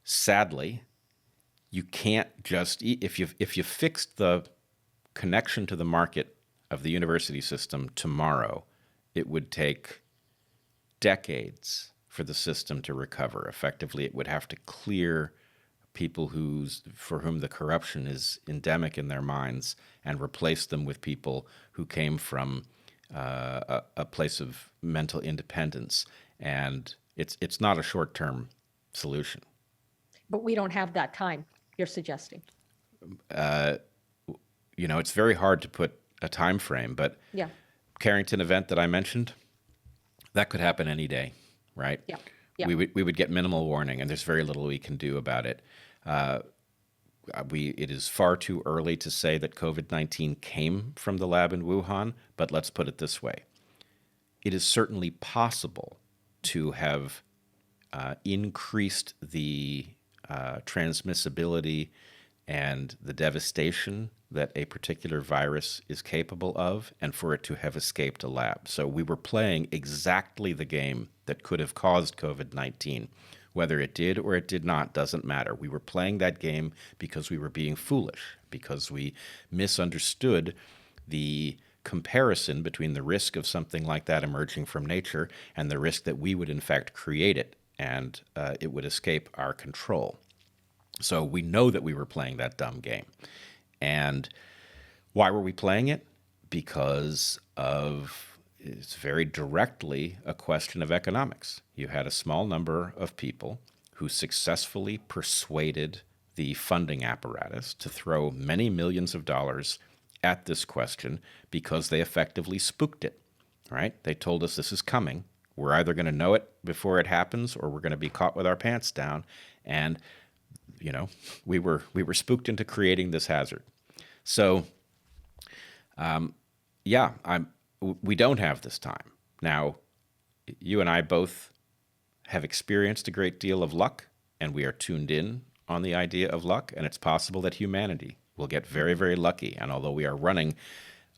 sadly, you can't just if you fixed the connection to the market of the university system tomorrow, it would take decades for the system to recover. Effectively, it would have to clear people for whom the corruption is endemic in their minds and replace them with people who came from a place of mental independence. And it's not a short-term solution. But we don't have that time, you're suggesting. It's very hard to put a time frame, but Yeah. Carrington event that I mentioned, that could happen any day, right? Yeah. Yeah. We would get minimal warning, and there's very little we can do about it. It is far too early to say that COVID-19 came from the lab in Wuhan, but let's put it this way. It is certainly possible to have increased the transmissibility and the devastation that a particular virus is capable of, and for it to have escaped a lab. So we were playing exactly the game that could have caused COVID-19. Whether it did or it did not doesn't matter. We were playing that game because we were being foolish, because we misunderstood the comparison between the risk of something like that emerging from nature and the risk that we would in fact create it, and it would escape our control. So we know that we were playing that dumb game. And why were we playing it? Because it's very directly a question of economics. You had a small number of people who successfully persuaded the funding apparatus to throw many millions of dollars at this question because they effectively spooked it, right? They told us this is coming. We're either going to know it before it happens or we're going to be caught with our pants down. And we were spooked into creating this hazard. So, we don't have this time. Now, you and I both have experienced a great deal of luck, and we are tuned in on the idea of luck, and it's possible that humanity will get very, very lucky. And although we are running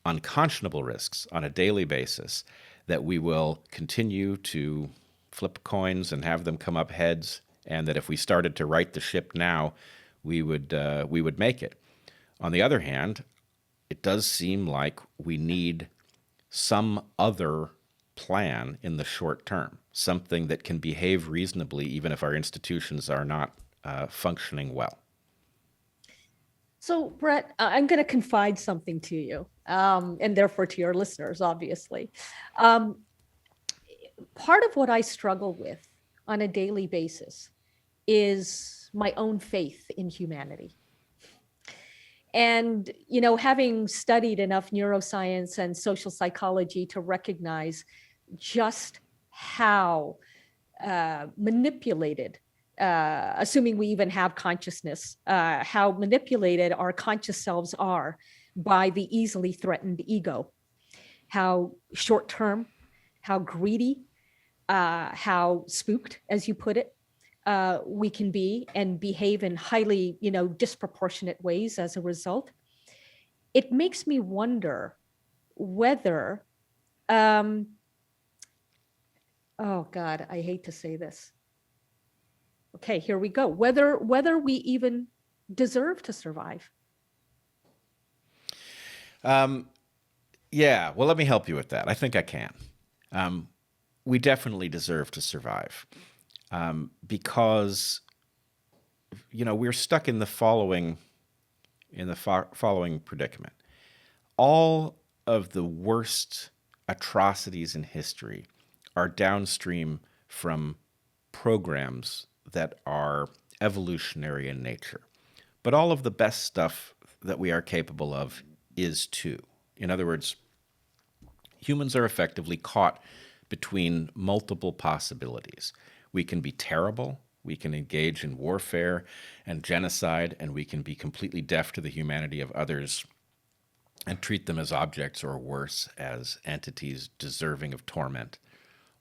unconscionable risks on a daily basis, that we will continue to flip coins and have them come up heads, and that if we started to right the ship now, we would make it. On the other hand, it does seem like we need some other plan in the short term, something that can behave reasonably even if our institutions are not functioning well. So, Bret, I'm going to confide something to you, and therefore to your listeners, obviously. Part of what I struggle with on a daily basis is my own faith in humanity. And, having studied enough neuroscience and social psychology to recognize just how manipulated, assuming we even have consciousness, how manipulated our conscious selves are by the easily threatened ego, how short-term, how greedy, how spooked, as you put it, we can be and behave in highly, disproportionate ways as a result. It makes me wonder whether, oh God, I hate to say this. Okay, here we go. Whether we even deserve to survive. Yeah, well, let me help you with that. I think I can. We definitely deserve to survive. because we're stuck in the following predicament. All of the worst atrocities in history are downstream from programs that are evolutionary in nature. But all of the best stuff that we are capable of is too. In other words, humans are effectively caught between multiple possibilities. We can be terrible, we can engage in warfare and genocide, and we can be completely deaf to the humanity of others and treat them as objects, or worse, as entities deserving of torment.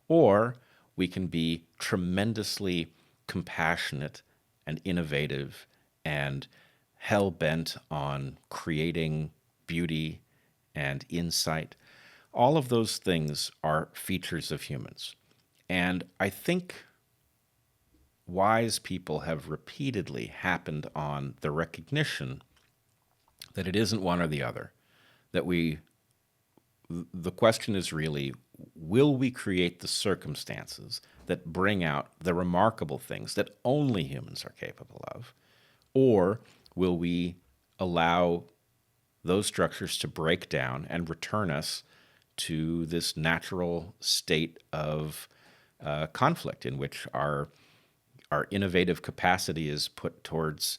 Or we can be tremendously compassionate and innovative and hell-bent on creating beauty and insight. All of those things are features of humans. And I think wise people have repeatedly happened on the recognition that it isn't one or the other. The question is really, will we create the circumstances that bring out the remarkable things that only humans are capable of? Or will we allow those structures to break down and return us to this natural state of conflict in which our innovative capacity is put towards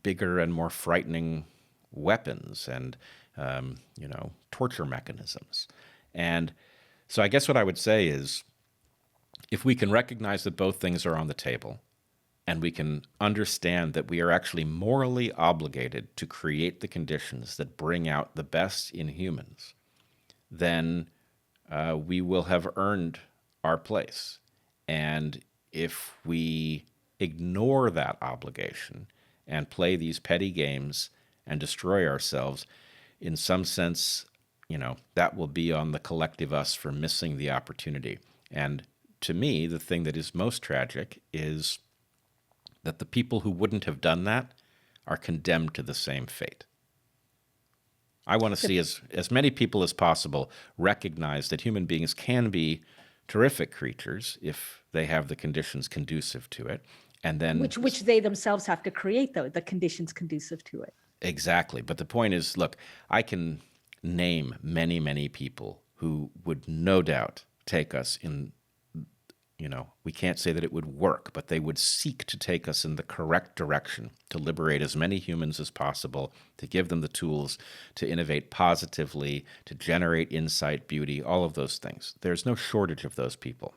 bigger and more frightening weapons and torture mechanisms? And so I guess what I would say is, if we can recognize that both things are on the table, and we can understand that we are actually morally obligated to create the conditions that bring out the best in humans, then we will have earned our place. And if we ignore that obligation and play these petty games and destroy ourselves, in some sense, that will be on the collective us for missing the opportunity. And to me, the thing that is most tragic is that the people who wouldn't have done that are condemned to the same fate. I want to see as many people as possible recognize that human beings can be terrific creatures if they have the conditions conducive to it. And then which they themselves have to create, though, the conditions conducive to it. Exactly. But the point is, look, I can name many, many people who would no doubt take us in, we can't say that it would work, but they would seek to take us in the correct direction, to liberate as many humans as possible, to give them the tools to innovate positively, to generate insight, beauty, all of those things. There's no shortage of those people.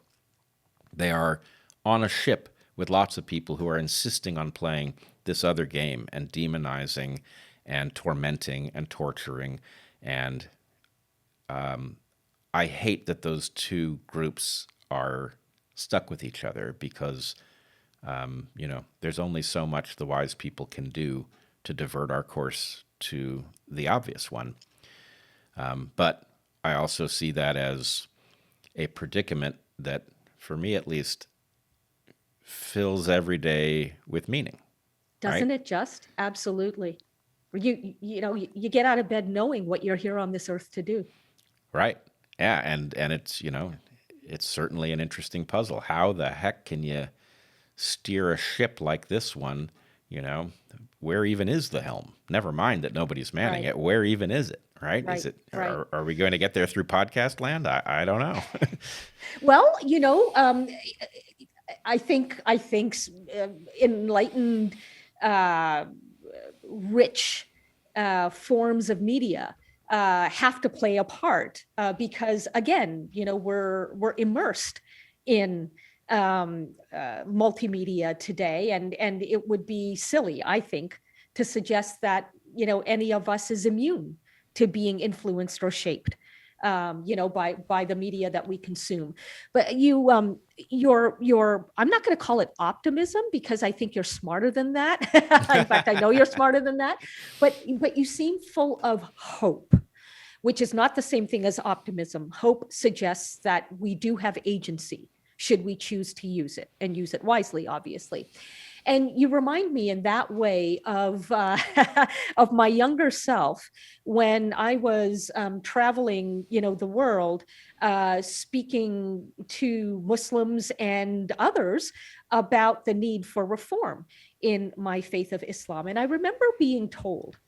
They are on a ship with lots of people who are insisting on playing this other game and demonizing and tormenting and torturing. And I hate that those two groups are stuck with each other, because, there's only so much the wise people can do to divert our course to the obvious one. But I also see that as a predicament that, for me at least, fills every day with meaning. Doesn't right? it just? Absolutely. You get out of bed knowing what you're here on this earth to do. Right. Yeah, and it's it's certainly an interesting puzzle. How the heck can you steer a ship like this one? Where even is the helm? Never mind that nobody's manning Right. it. Where even is it? Right? Is Right. it? Right. Are we going to get there through podcast land? I don't know. Well, I think enlightened, rich forms of media have to play a part, because, again, we're immersed in multimedia today, and it would be silly, I think, to suggest that any of us is immune to being influenced or shaped by the media that we consume. But I'm not going to call it optimism, because I think you're smarter than that. In fact, I know you're smarter than that. But you seem full of hope, which is not the same thing as optimism. Hope suggests that we do have agency, should we choose to use it, and use it wisely, obviously. And you remind me in that way of of my younger self when I was traveling, the world, speaking to Muslims and others about the need for reform in my faith of Islam. And I remember being told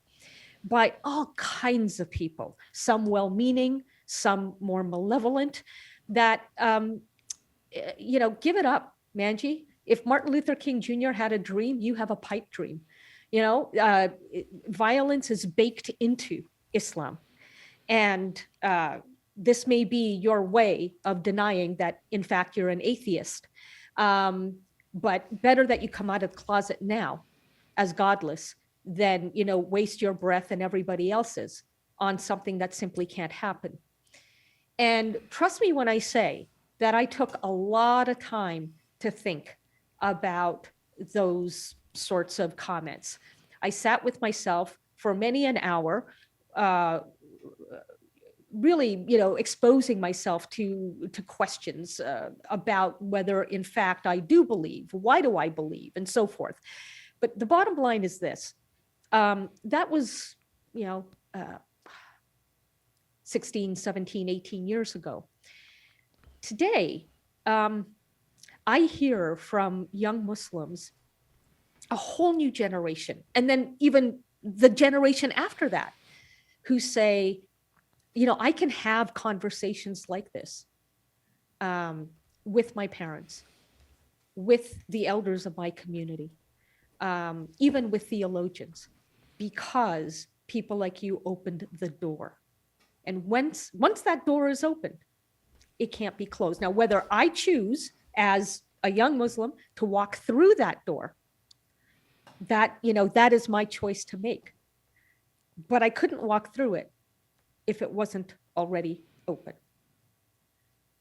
by all kinds of people, some well-meaning, some more malevolent, that give it up, Manji. If Martin Luther King Jr. had a dream, you have a pipe dream. Violence is baked into Islam, and this may be your way of denying that, in fact, you're an atheist. But better that you come out of the closet now as godless than waste your breath and everybody else's on something that simply can't happen. And trust me when I say that I took a lot of time to think about those sorts of comments. I sat with myself for many an hour, really, exposing myself to questions about whether, in fact, I do believe, why do I believe, and so forth. But the bottom line is this: that was, 16, 17, 18 years ago. Today, I hear from young Muslims, a whole new generation, and then even the generation after that, who say, I can have conversations like this with my parents, with the elders of my community, even with theologians, because people like you opened the door. And once that door is opened, it can't be closed. Now, whether I choose as a young Muslim to walk through that door, that is my choice to make. But I couldn't walk through it if it wasn't already open.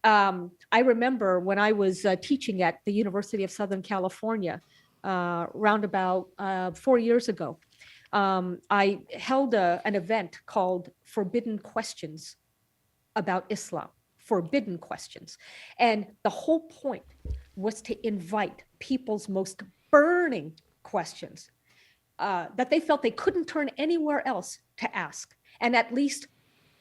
I remember when I was teaching at the University of Southern California, around about 4 years ago, I held an event called Forbidden Questions about Islam. Forbidden questions. And the whole point was to invite people's most burning questions that they felt they couldn't turn anywhere else to ask. And at least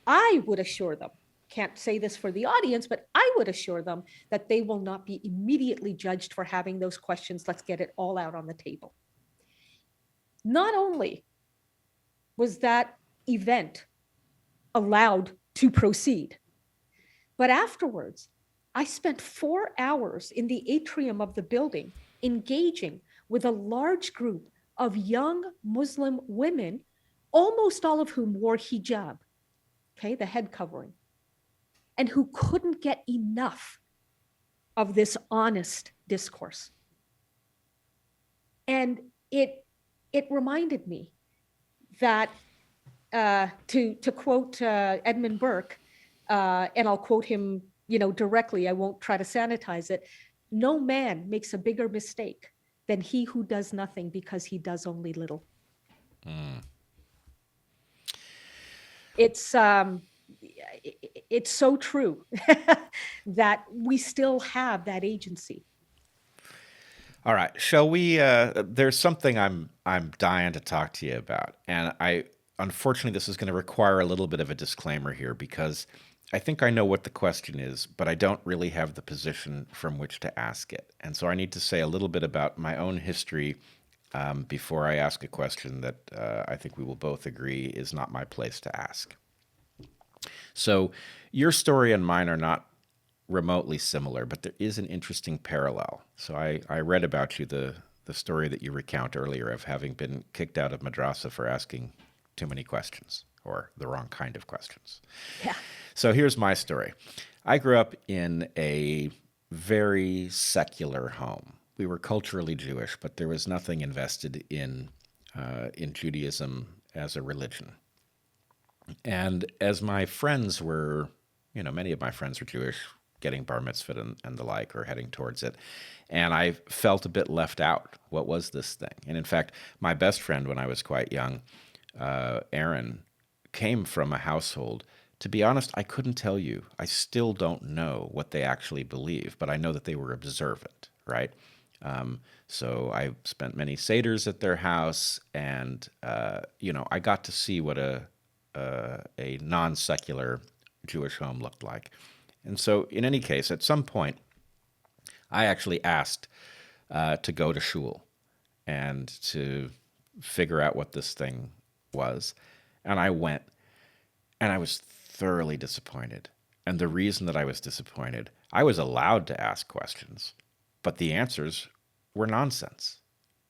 I would assure them, can't say this for the audience, but I would assure them that they will not be immediately judged for having those questions. Let's get it all out on the table. Not only was that event allowed to proceed, but afterwards, I spent 4 hours in the atrium of the building engaging with a large group of young Muslim women, almost all of whom wore hijab, okay, the head covering, and who couldn't get enough of this honest discourse. And it reminded me that, to quote Edmund Burke, and I'll quote him, directly, I won't try to sanitize it: no man makes a bigger mistake than he who does nothing because he does only little. It's so true that we still have that agency. All right, shall we? There's something I'm dying to talk to you about, and unfortunately this is going to require a little bit of a disclaimer here, because I think I know what the question is, but I don't really have the position from which to ask it. And so I need to say a little bit about my own history before I ask a question that I think we will both agree is not my place to ask. So your story and mine are not remotely similar, but there is an interesting parallel. So I read about you, the story that you recount earlier of having been kicked out of madrasa for asking too many questions, or the wrong kind of questions. Yeah. So here's my story. I grew up in a very secular home. We were culturally Jewish, but there was nothing invested in Judaism as a religion. And as my friends were, many of my friends were Jewish, getting bar mitzvah and the like, or heading towards it, and I felt a bit left out. What was this thing? And in fact, my best friend when I was quite young, Aaron, came from a household, to be honest, I couldn't tell you. I still don't know what they actually believe, but I know that they were observant, right? So I spent many seders at their house, and I got to see what a non-secular Jewish home looked like. And so, in any case, at some point, I actually asked to go to shul and to figure out what this thing was. And I went, and I was thoroughly disappointed. And the reason that I was disappointed, I was allowed to ask questions, but the answers were nonsense.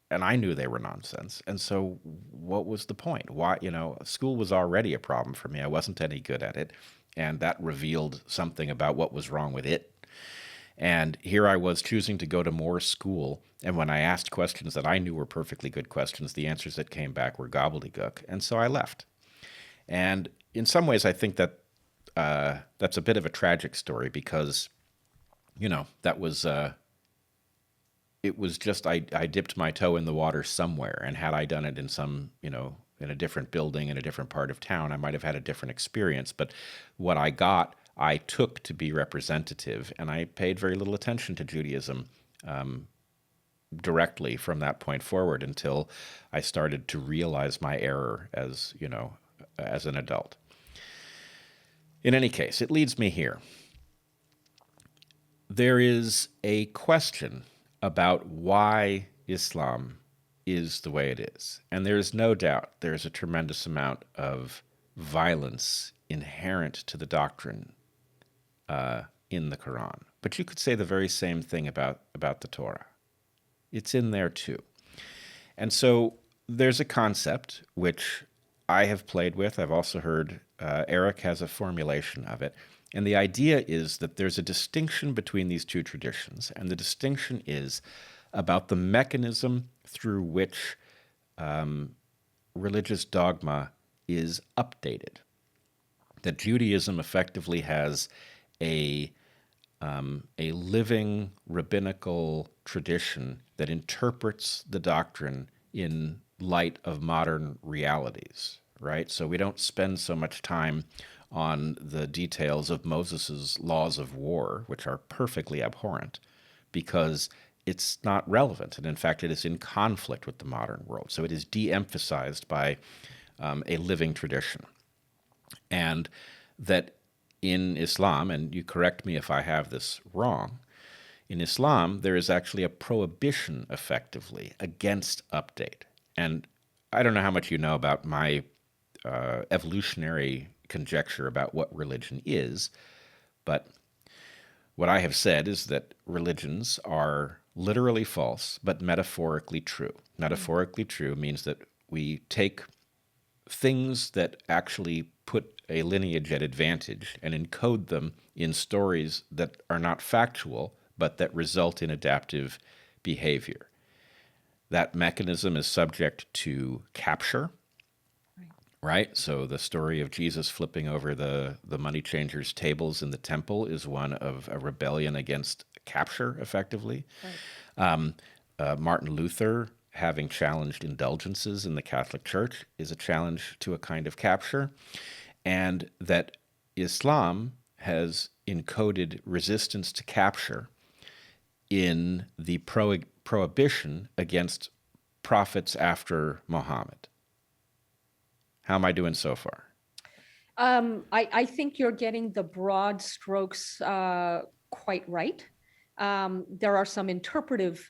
And I knew they were nonsense. And so what was the point? Why, school was already a problem for me. I wasn't any good at it. And that revealed something about what was wrong with it. And here I was choosing to go to more school. And when I asked questions that I knew were perfectly good questions, the answers that came back were gobbledygook. And so I left. And in some ways, I think that that's a bit of a tragic story because, that was it was just I dipped my toe in the water somewhere, and had I done it in some in a different building in a different part of town, I might have had a different experience. But what I got, I took to be representative, and I paid very little attention to Judaism directly from that point forward until I started to realize my error as an adult. In any case, it leads me here. There is a question about why Islam is the way it is. And there's no doubt there's a tremendous amount of violence inherent to the doctrine in the Quran. But you could say the very same thing about the Torah. It's in there too. And so there's a concept which I have played with. I've also heard Eric has a formulation of it. And the idea is that there's a distinction between these two traditions. And the distinction is about the mechanism through which religious dogma is updated. That Judaism effectively has a living rabbinical tradition that interprets the doctrine in light of modern realities, right? So we don't spend so much time on the details of Moses's laws of war, which are perfectly abhorrent, because it's not relevant. And in fact, it is in conflict with the modern world. So it is de-emphasized by a living tradition. And that in Islam, and you correct me if I have this wrong, in Islam, there is actually a prohibition, effectively, against update. And I don't know how much you know about my evolutionary conjecture about what religion is, but what I have said is that religions are literally false, but metaphorically true. Metaphorically true means that we take things that actually put a lineage at advantage and encode them in stories that are not factual, but that result in adaptive behavior. That mechanism is subject to capture, right? So the story of Jesus flipping over the money changers' tables in the temple is one of a rebellion against capture, effectively. Right. Martin Luther, having challenged indulgences in the Catholic Church, is a challenge to a kind of capture. And that Islam has encoded resistance to capture in the prohibition against prophets after Muhammad. How am I doing so far? I think you're getting the broad strokes quite right. There are some interpretive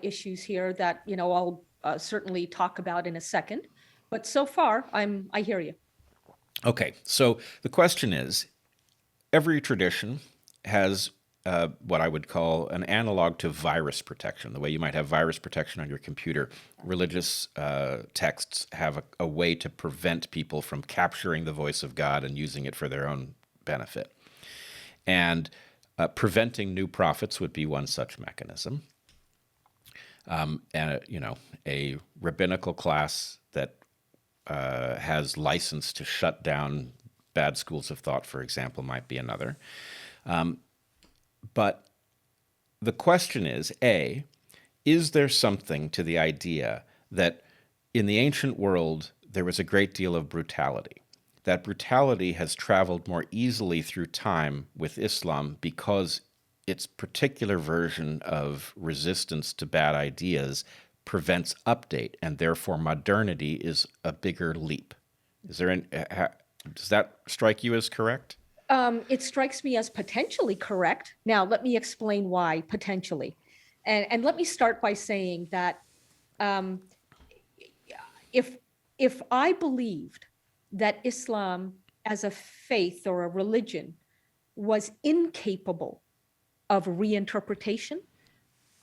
issues here that I'll certainly talk about in a second. But so far, I hear you. Okay, so the question is, every tradition has what I would call an analog to virus protection. The way you might have virus protection on your computer, religious texts have a way to prevent people from capturing the voice of God and using it for their own benefit. And preventing new prophets would be one such mechanism. And a rabbinical class that has license to shut down bad schools of thought, for example, might be another. But the question is, A, is there something to the idea that in the ancient world there was a great deal of brutality? That brutality has traveled more easily through time with Islam because its particular version of resistance to bad ideas prevents update, and therefore modernity is a bigger leap. Is there does that strike you as correct? It strikes me as potentially correct. Now, let me explain why potentially. And let me start by saying that um, if, if I believed that Islam as a faith or a religion was incapable of reinterpretation,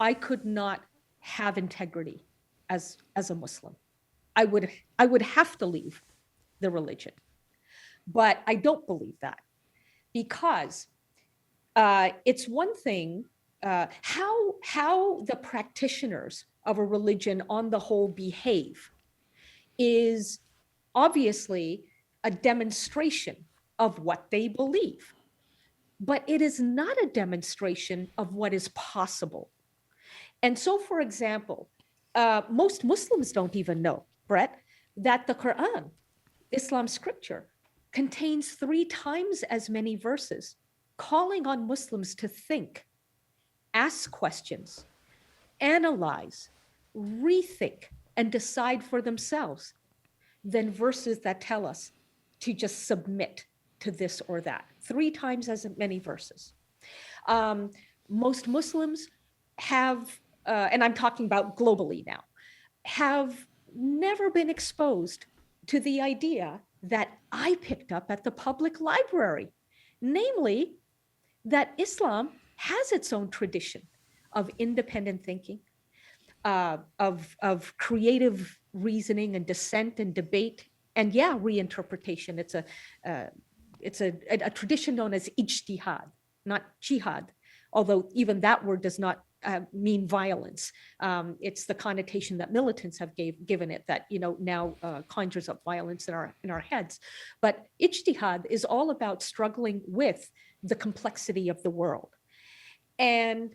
I could not have integrity as a Muslim. I would have to leave the religion. But I don't believe that because it's one thing how the practitioners of a religion on the whole behave is obviously a demonstration of what they believe, but it is not a demonstration of what is possible. And so, for example, most Muslims don't even know, Bret, that the Quran, Islam scripture, contains 3 times as many verses calling on Muslims to think, ask questions, analyze, rethink, and decide for themselves than verses that tell us to just submit to this or that. 3 times as many verses. Most Muslims have, and I'm talking about globally now, have never been exposed to the idea that I picked up at the public library, namely that Islam has its own tradition of independent thinking, of creative reasoning and dissent and debate, and yeah, reinterpretation. It's a tradition known as ijtihad, not jihad, although even that word does not mean violence. It's the connotation that militants have given it that now conjures up violence in our heads. But ijtihad is all about struggling with the complexity of the world. And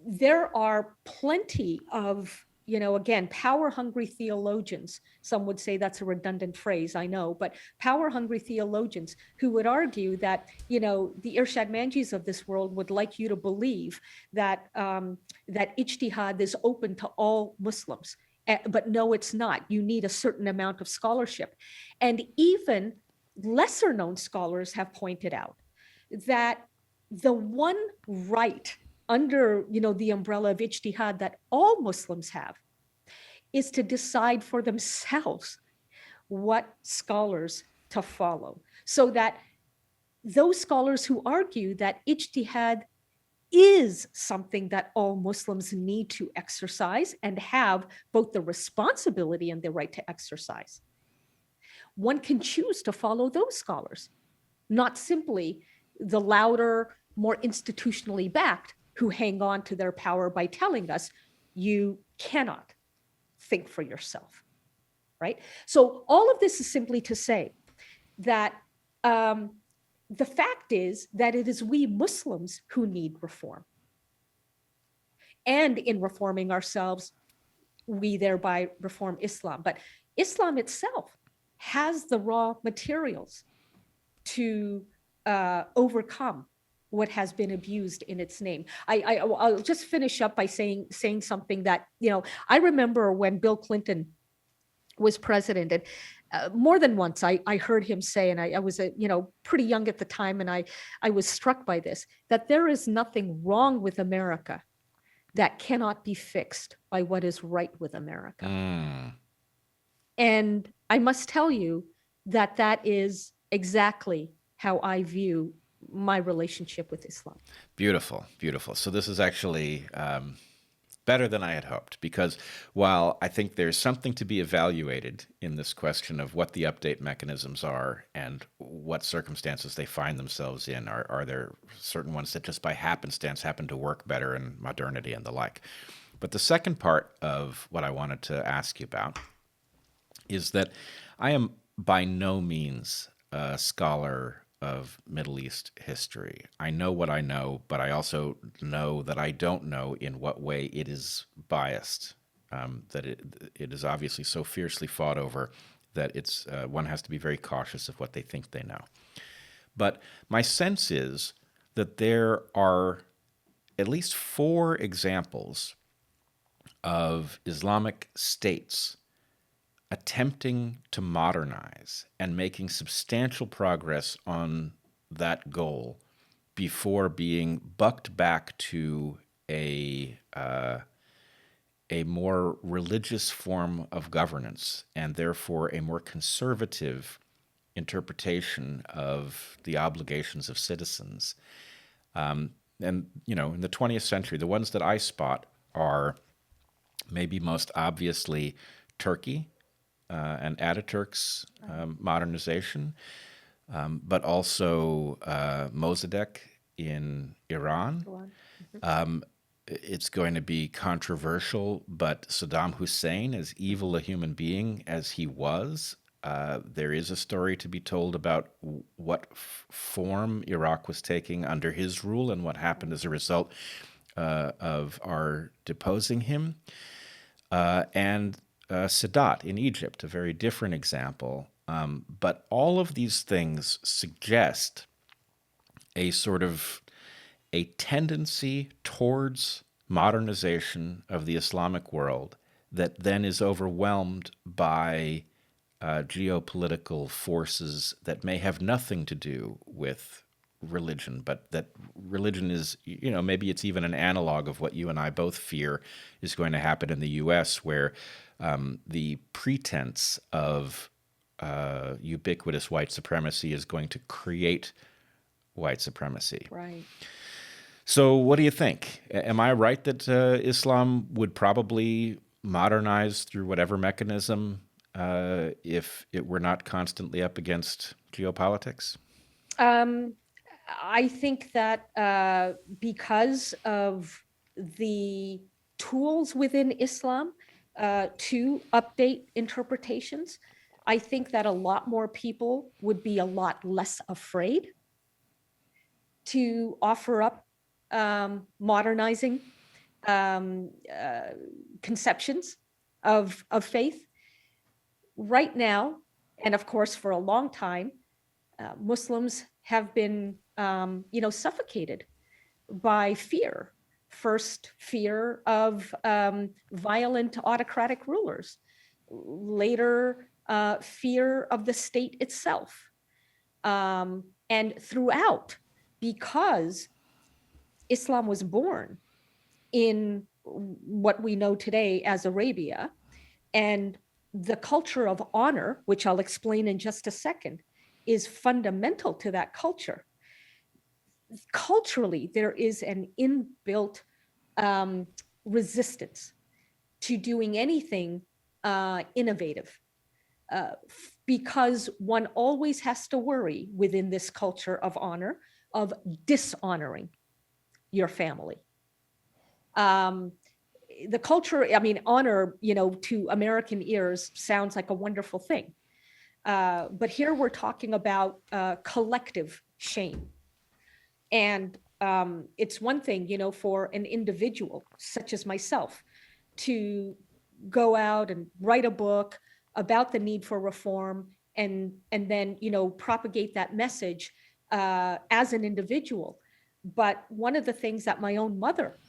there are plenty of, again, power hungry theologians. Some would say that's a redundant phrase, I know, but power hungry theologians who would argue that, the Irshad Manjis of this world would like you to believe that, that ijtihad is open to all Muslims. But no, it's not. You need a certain amount of scholarship. And even lesser known scholars have pointed out that the one right under the umbrella of ijtihad that all Muslims have is to decide for themselves what scholars to follow, so that those scholars who argue that ijtihad is something that all Muslims need to exercise and have both the responsibility and the right to exercise, one can choose to follow those scholars, not simply the louder, more institutionally backed who hang on to their power by telling us you cannot think for yourself, right? So all of this is simply to say that the fact is that it is we Muslims who need reform. And in reforming ourselves, we thereby reform Islam. But Islam itself has the raw materials to overcome what has been abused in its name. I'll just finish up by saying something that, I remember when Bill Clinton was president, and more than once I heard him say, and I was pretty young at the time, and I was struck by this, that there is nothing wrong with America that cannot be fixed by what is right with America. And I must tell you that that is exactly how I view my relationship with Islam. Beautiful, beautiful. So this is actually better than I had hoped, because while I think there's something to be evaluated in this question of what the update mechanisms are and what circumstances they find themselves in, are there certain ones that just by happenstance happen to work better in modernity and the like. But the second part of what I wanted to ask you about is that I am by no means a scholar of Middle East history. I know what I know, but I also know that I don't know in what way it is biased, that it is obviously so fiercely fought over that it's one has to be very cautious of what they think they know. But my sense is that there are at least 4 examples of Islamic states attempting to modernize and making substantial progress on that goal before being bucked back to a more religious form of governance, and therefore a more conservative interpretation of the obligations of citizens. And, in the 20th century, the ones that I spot are maybe most obviously Turkey and Ataturk's modernization, but also Mossadegh in Iran. It's going to be controversial, but Saddam Hussein, as evil a human being as he was, there is a story to be told about what form Iraq was taking under his rule and what happened as a result of our deposing him. And Sadat in Egypt, a very different example. But all of these things suggest a sort of a tendency towards modernization of the Islamic world that then is overwhelmed by geopolitical forces that may have nothing to do with religion, but that religion is, maybe it's even an analog of what you and I both fear is going to happen in the U.S., where the pretense of ubiquitous white supremacy is going to create white supremacy. Right. So what do you think? Am I right that Islam would probably modernize through whatever mechanism if it were not constantly up against geopolitics? I think that because of the tools within Islam to update interpretations, I think that a lot more people would be a lot less afraid to offer up modernizing conceptions of faith. Right now, and of course for a long time, Muslims have been suffocated by fear. First, fear of violent autocratic rulers. Later, fear of the state itself. And throughout, because Islam was born in what we know today as Arabia, and the culture of honor, which I'll explain in just a second, is fundamental to that culture. Culturally, there is an inbuilt resistance to doing anything innovative, because one always has to worry within this culture of honor of dishonoring your family. The culture, honor, to American ears sounds like a wonderful thing. But here we're talking about collective shame. And it's one thing, for an individual such as myself to go out and write a book about the need for reform and then, propagate that message as an individual. But one of the things that my own mother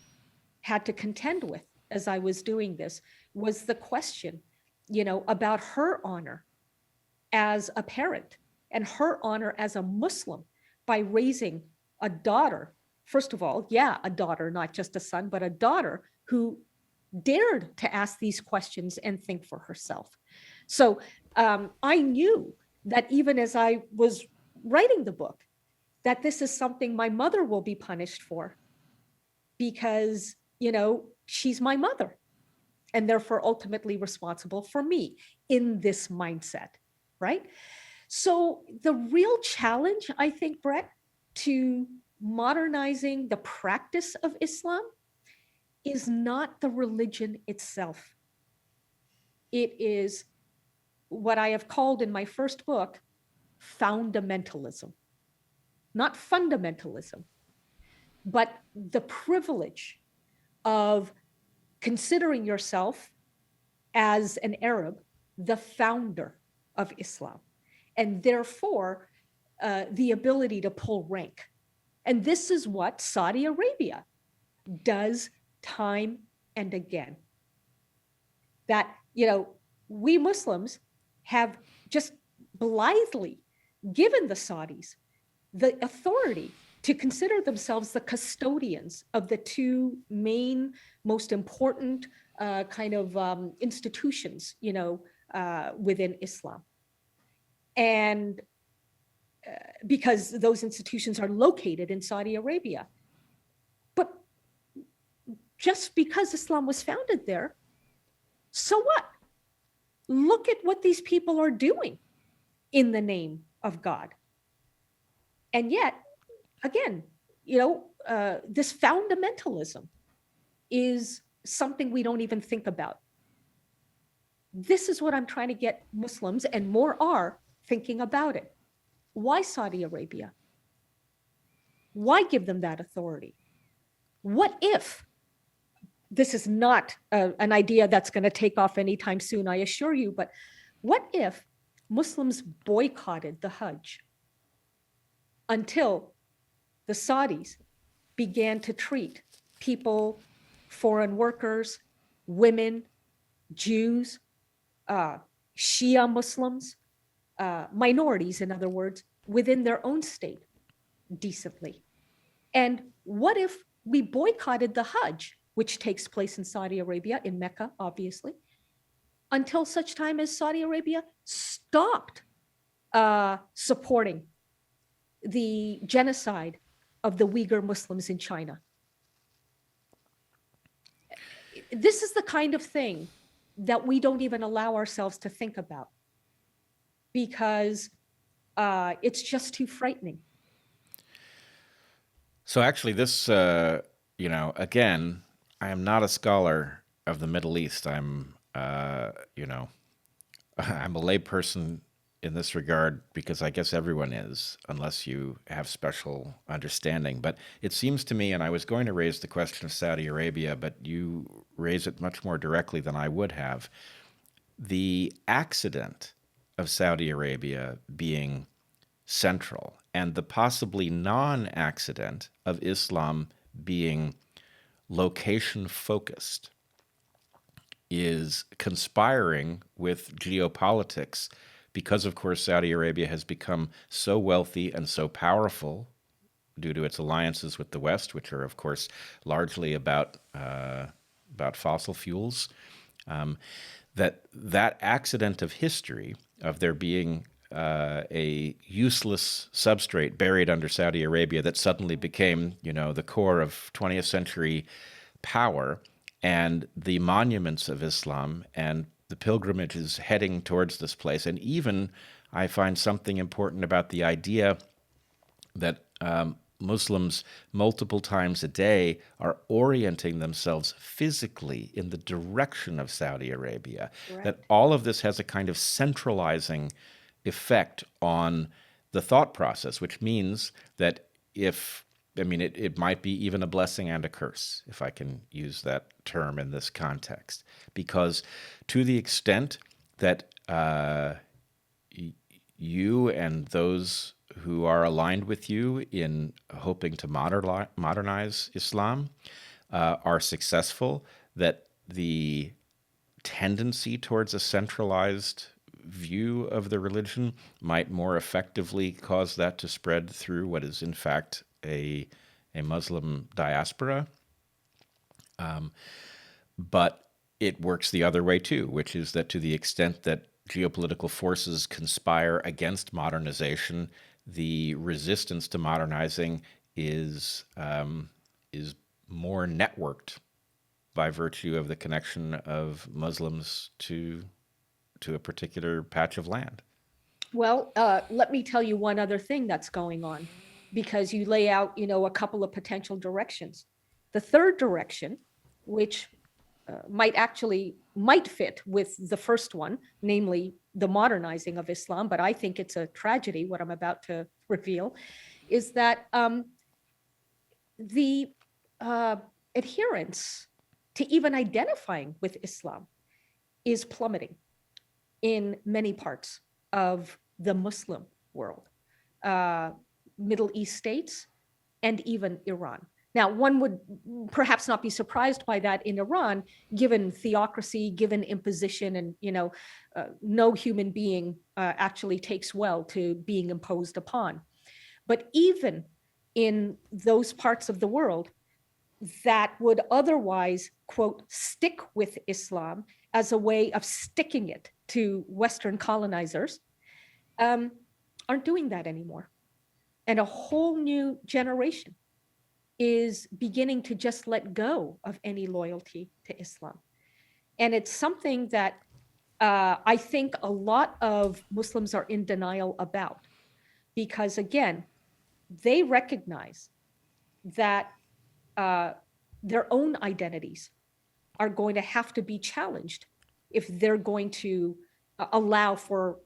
had to contend with as I was doing this was the question, about her honor as a parent and her honor as a Muslim by raising a daughter. First of all, a daughter, not just a son, but a daughter who dared to ask these questions and think for herself. So I knew that even as I was writing the book, that this is something my mother will be punished for because, she's my mother and therefore ultimately responsible for me in this mindset, right? So the real challenge, I think, Bret, to modernizing the practice of Islam is not the religion itself. It is what I have called in my first book, foundamentalism. Not fundamentalism, but the privilege of considering yourself as an Arab, the founder of Islam, and therefore the ability to pull rank. And this is what Saudi Arabia does time and again. That, we Muslims have just blithely given the Saudis the authority to consider themselves the custodians of the two main, most important institutions, within Islam. And because those institutions are located in Saudi Arabia. But just because Islam was founded there, so what? Look at what these people are doing in the name of God. And yet, again, this fundamentalism is something we don't even think about. This is what I'm trying to get Muslims, and more are, thinking about it. Why Saudi Arabia? Why give them that authority? What if, this is not an idea that's going to take off anytime soon, I assure you, but what if Muslims boycotted the Hajj until the Saudis began to treat people, foreign workers, women, Jews, Shia Muslims, minorities, in other words, within their own state decently? And what if we boycotted the Hajj, which takes place in Saudi Arabia, in Mecca, obviously, until such time as Saudi Arabia stopped supporting the genocide of the Uyghur Muslims in China? This is the kind of thing that we don't even allow ourselves to think about, because it's just too frightening. So actually, this, again, I am not a scholar of the Middle East. I'm, I'm a layperson in this regard, because I guess everyone is, unless you have special understanding. But it seems to me, and I was going to raise the question of Saudi Arabia, but you raise it much more directly than I would have. The accident of Saudi Arabia being central, and the possibly non-accident of Islam being location-focused, is conspiring with geopolitics, because, of course, Saudi Arabia has become so wealthy and so powerful due to its alliances with the West, which are, of course, largely about fossil fuels, that accident of history of there being a useless substrate buried under Saudi Arabia that suddenly became, the core of 20th century power, and the monuments of Islam and the pilgrimages heading towards this place. And even I find something important about the idea that Muslims multiple times a day are orienting themselves physically in the direction of Saudi Arabia. Correct. That all of this has a kind of centralizing effect on the thought process, which means that it might be even a blessing and a curse, if I can use that term in this context. Because to the extent that you and those who are aligned with you in hoping to modernize Islam are successful, that the tendency towards a centralized view of the religion might more effectively cause that to spread through what is in fact a Muslim diaspora. But it works the other way too, which is that to the extent that geopolitical forces conspire against modernization, the resistance to modernizing is more networked by virtue of the connection of Muslims to a particular patch of land. Well, let me tell you one other thing that's going on, because you lay out, a couple of potential directions. The third direction, which might fit with the first one, namely the modernizing of Islam, but I think it's a tragedy, what I'm about to reveal, is that the adherence to even identifying with Islam is plummeting in many parts of the Muslim world, Middle East states, and even Iran. Now, one would perhaps not be surprised by that in Iran, given theocracy, given imposition, and no human being actually takes well to being imposed upon. But even in those parts of the world that would otherwise, quote, stick with Islam as a way of sticking it to Western colonizers, aren't doing that anymore. And a whole new generation is beginning to just let go of any loyalty to Islam. And it's something that I think a lot of Muslims are in denial about, because again, they recognize that their own identities are going to have to be challenged if they're going to allow for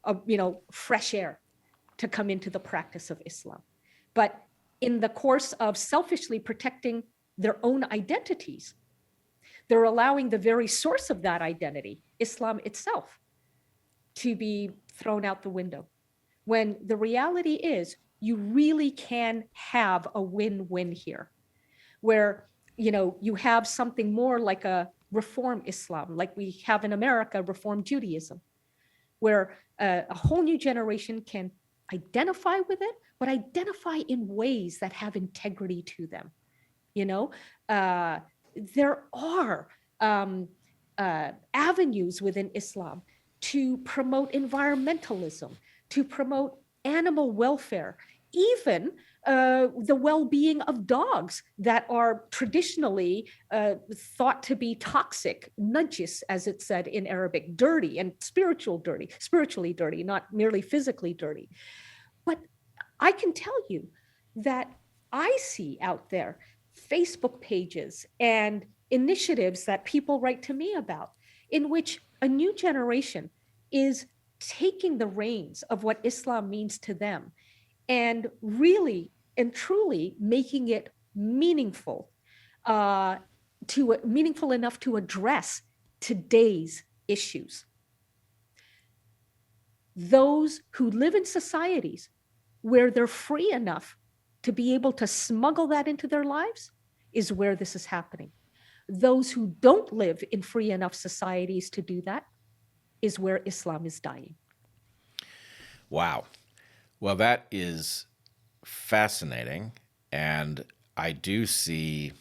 fresh air to come into the practice of Islam. But in the course of selfishly protecting their own identities, they're allowing the very source of that identity, Islam itself, to be thrown out the window. When the reality is, you really can have a win-win here, where you have something more like a Reform Islam, like we have in America, Reform Judaism, where a whole new generation can identify with it, but identify in ways that have integrity to them. There are avenues within Islam to promote environmentalism, to promote animal welfare, even the well-being of dogs that are traditionally thought to be toxic, najis, as it's said in Arabic, dirty and spiritually dirty, not merely physically dirty. But I can tell you that I see out there Facebook pages and initiatives that people write to me about, in which a new generation is taking the reins of what Islam means to them and really and truly making it meaningful, meaningful enough to address today's issues. Those who live in societies where they're free enough to be able to smuggle that into their lives is where this is happening. Those who don't live in free enough societies to do that is where Islam is dying. Wow. Well, that is fascinating. And I do see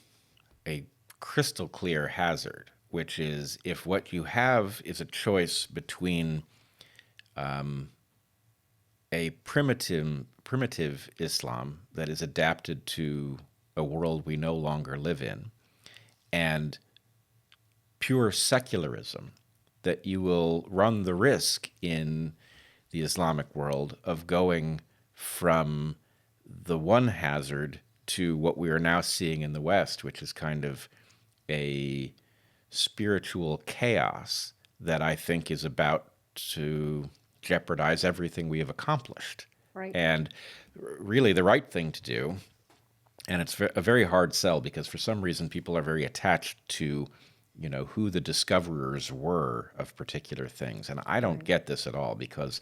a crystal clear hazard, which is if what you have is a choice between a primitive Islam that is adapted to a world we no longer live in, and pure secularism, that you will run the risk in the Islamic world of going from the one hazard to what we are now seeing in the West, which is kind of a spiritual chaos that I think is about to jeopardize everything we have accomplished. Right. And really the right thing to do, and it's a very hard sell because for some reason people are very attached to who the discoverers were of particular things. And I don't get this at all because,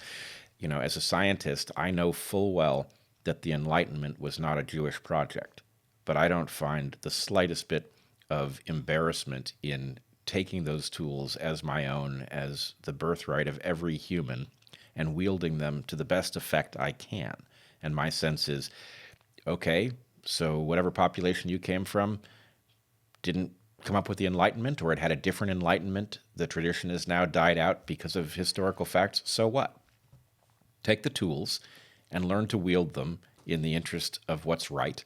as a scientist, I know full well that the Enlightenment was not a Jewish project. But I don't find the slightest bit of embarrassment in taking those tools as my own, as the birthright of every human, and wielding them to the best effect I can. And my sense is, okay, so whatever population you came from didn't come up with the Enlightenment, or it had a different Enlightenment. The tradition has now died out because of historical facts. So what? Take the tools and learn to wield them in the interest of what's right.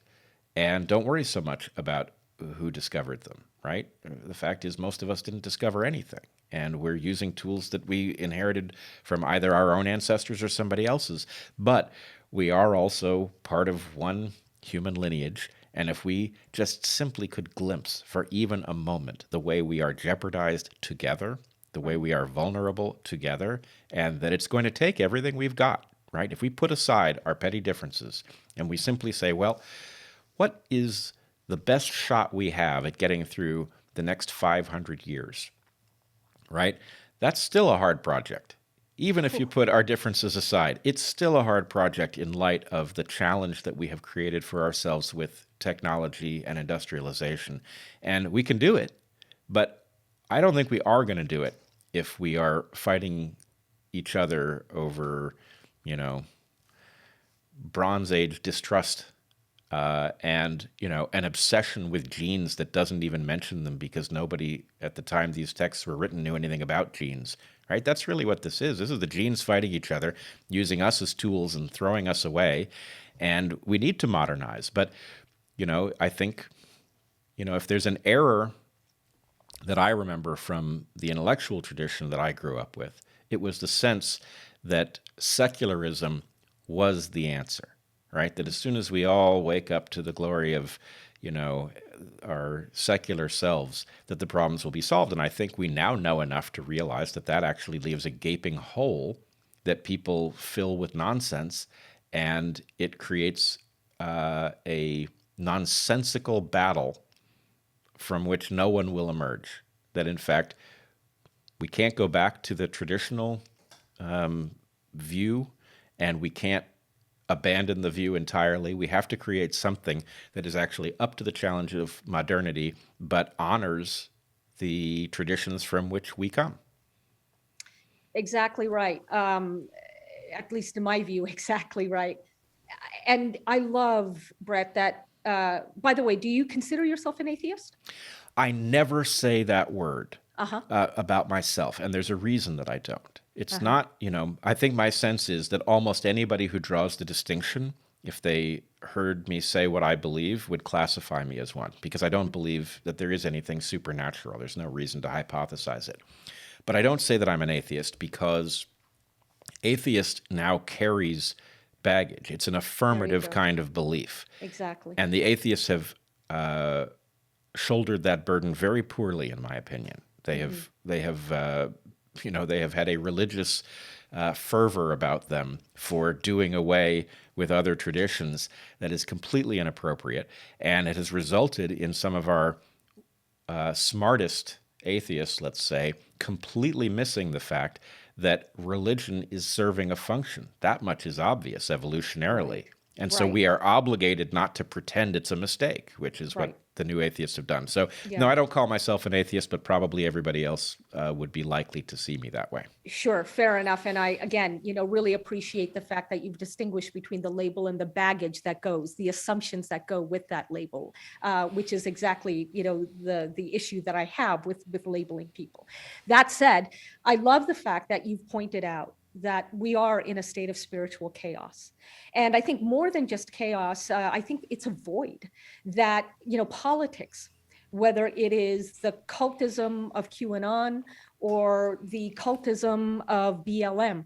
And don't worry so much about who discovered them, right? The fact is most of us didn't discover anything. And we're using tools that we inherited from either our own ancestors or somebody else's. But we are also part of one human lineage. And if we just simply could glimpse for even a moment the way we are jeopardized together, the way we are vulnerable together, and that it's going to take everything we've got, right? If we put aside our petty differences and we simply say, well, what is the best shot we have at getting through the next 500 years, right? That's still a hard project. even if you put our differences aside, it's still a hard project in light of the challenge that we have created for ourselves with technology and industrialization. And we can do it, but I don't think we are going to do it if we are fighting each other over, you know, Bronze Age distrust and an obsession with genes that doesn't even mention them because nobody at the time these texts were written knew anything about genes. Right? That's really what this is. This is the genes fighting each other, using us as tools and throwing us away. And we need to modernize. But I think if there's an error that I remember from the intellectual tradition that I grew up with, it was the sense that secularism was the answer, right? That as soon as we all wake up to the glory of, our secular selves, that the problems will be solved. And I think we now know enough to realize that that actually leaves a gaping hole that people fill with nonsense, and it creates a nonsensical battle from which no one will emerge. That in fact, we can't go back to the traditional view, and we can't abandon the view entirely. We have to create something that is actually up to the challenge of modernity, but honors the traditions from which we come. Exactly right. At least in my view, exactly right. And I love, Bret, that, by the way, do you consider yourself an atheist? I never say that word Uh-huh. About myself, and there's a reason that I don't. It's not, I think my sense is that almost anybody who draws the distinction, if they heard me say what I believe, would classify me as one, because I don't believe that there is anything supernatural. There's no reason to hypothesize it. But I don't say that I'm an atheist because atheist now carries baggage. It's an affirmative kind of belief. Exactly. And the atheists have shouldered that burden very poorly, in my opinion. They have they have had a religious fervor about them for doing away with other traditions that is completely inappropriate, and it has resulted in some of our smartest atheists, let's say, completely missing the fact that religion is serving a function. That much is obvious evolutionarily. Right. And so we are obligated not to pretend it's a mistake, which is what the new atheists have done. So, no, I don't call myself an atheist, but probably everybody else would be likely to see me that way. Sure, fair enough. And I, again, really appreciate the fact that you've distinguished between the label and the baggage that goes, the assumptions that go with that label, which is exactly, the issue that I have with labeling people. That said, I love the fact that you've pointed out that we are in a state of spiritual chaos. And I think more than just chaos, I think it's a void that, politics, whether it is the cultism of QAnon or the cultism of BLM,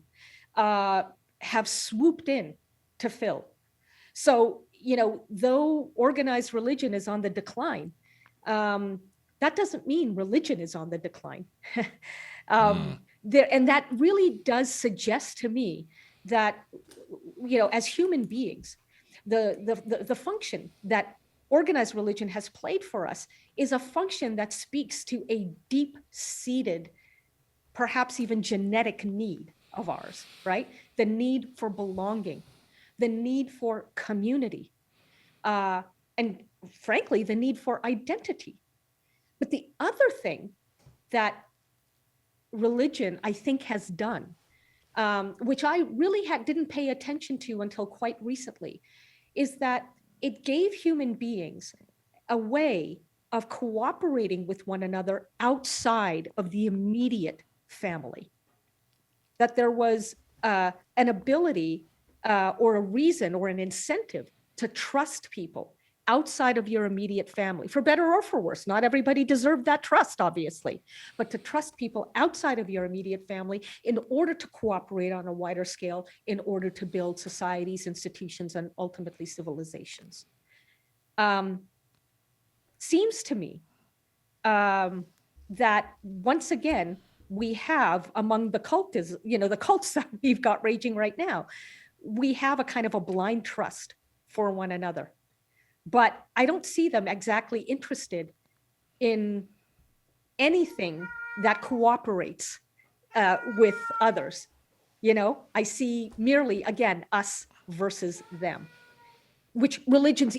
have swooped in to fill. So, though organized religion is on the decline, that doesn't mean religion is on the decline. And that really does suggest to me that, as human beings, the function that organized religion has played for us is a function that speaks to a deep-seated, perhaps even genetic need of ours, right? The need for belonging, the need for community, and frankly, the need for identity. But the other thing that religion, I think, has done, which I really didn't pay attention to until quite recently, is that it gave human beings a way of cooperating with one another outside of the immediate family. That there was an ability or a reason or an incentive to trust people outside of your immediate family, for better or for worse. Not everybody deserved that trust, obviously, but to trust people outside of your immediate family in order to cooperate on a wider scale, in order to build societies, institutions, and ultimately civilizations. Seems to me that once again, we have among the cults, the cults that we've got raging right now, we have a kind of a blind trust for one another. But I don't see them exactly interested in anything that cooperates with others. I see merely, again, us versus them, which religions,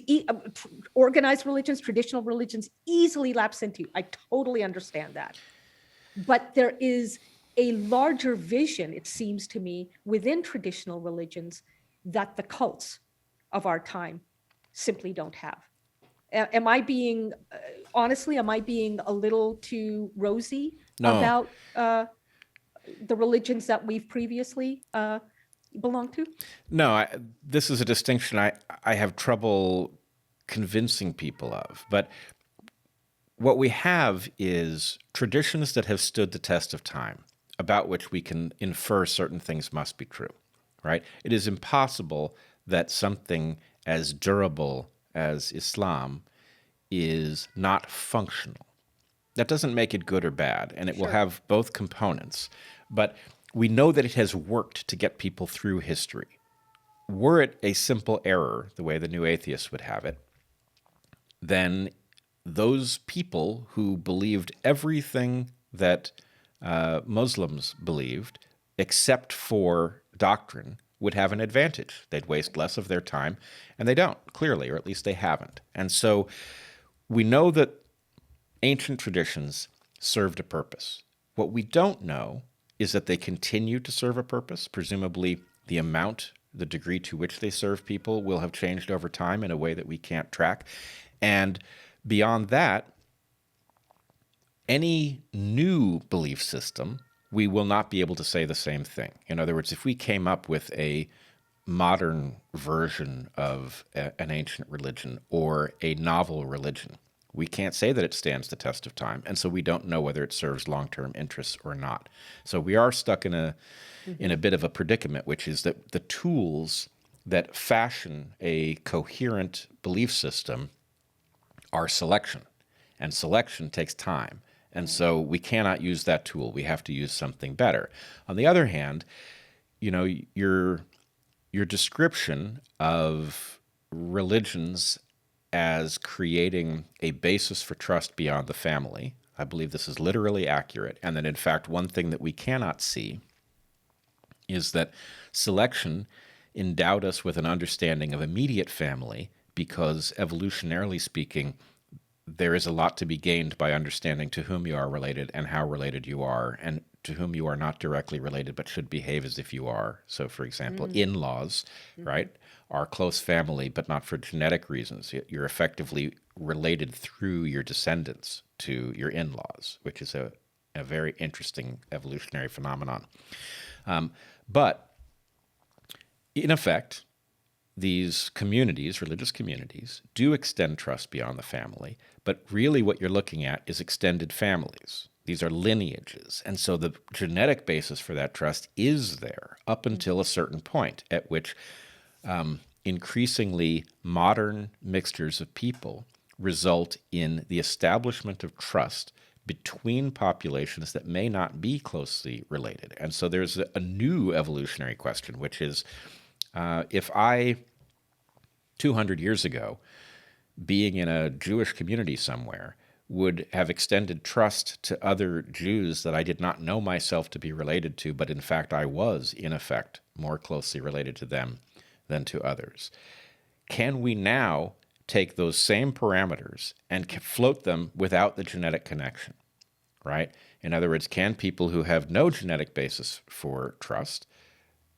organized religions, traditional religions easily lapse into. I totally understand that. But there is a larger vision, it seems to me, within traditional religions that the cults of our time simply don't have. Am I being, honestly, am I being a little too rosy No, about the religions that we've previously belonged to? no, this is a distinction I have trouble convincing people of. But what we have is traditions that have stood the test of time, about which we can infer certain things must be true, right? It is impossible that something as durable as Islam is not functional. That doesn't make it good or bad, and it will have both components. But we know that it has worked to get people through history. Were it a simple error, the way the new atheists would have it, then those people who believed everything that Muslims believed, except for doctrine, would have an advantage. They'd waste less of their time, and they don't, clearly, or at least they haven't. And so we know that ancient traditions served a purpose. What we don't know is that they continue to serve a purpose. Presumably, the amount, the degree to which they serve people will have changed over time in a way that we can't track. And beyond that, any new belief system, we will not be able to say the same thing. In other words, if we came up with a modern version of an ancient religion or a novel religion, we can't say that it stands the test of time. And so we don't know whether it serves long-term interests or not. So we are stuck in a bit of a predicament, which is that the tools that fashion a coherent belief system are selection. And selection takes time. And so we cannot use that tool. We have to use something better. On the other hand, your description of religions as creating a basis for trust beyond the family, I believe this is literally accurate. And that, in fact, one thing that we cannot see is that selection endowed us with an understanding of immediate family because, evolutionarily speaking, there is a lot to be gained by understanding to whom you are related and how related you are, and to whom you are not directly related but should behave as if you are. So, for example, in-laws, right, are close family, but not for genetic reasons. You're effectively related through your descendants to your in-laws, which is a very interesting evolutionary phenomenon. But in effect, these communities, religious communities, do extend trust beyond the family, but really what you're looking at is extended families. These are lineages. And so the genetic basis for that trust is there up until a certain point at which increasingly modern mixtures of people result in the establishment of trust between populations that may not be closely related. And so there's a new evolutionary question, which is, if I, 200 years ago, being in a Jewish community somewhere, would have extended trust to other Jews that I did not know myself to be related to, but in fact I was, in effect, more closely related to them than to others. Can we now take those same parameters and float them without the genetic connection, right? In other words, can people who have no genetic basis for trust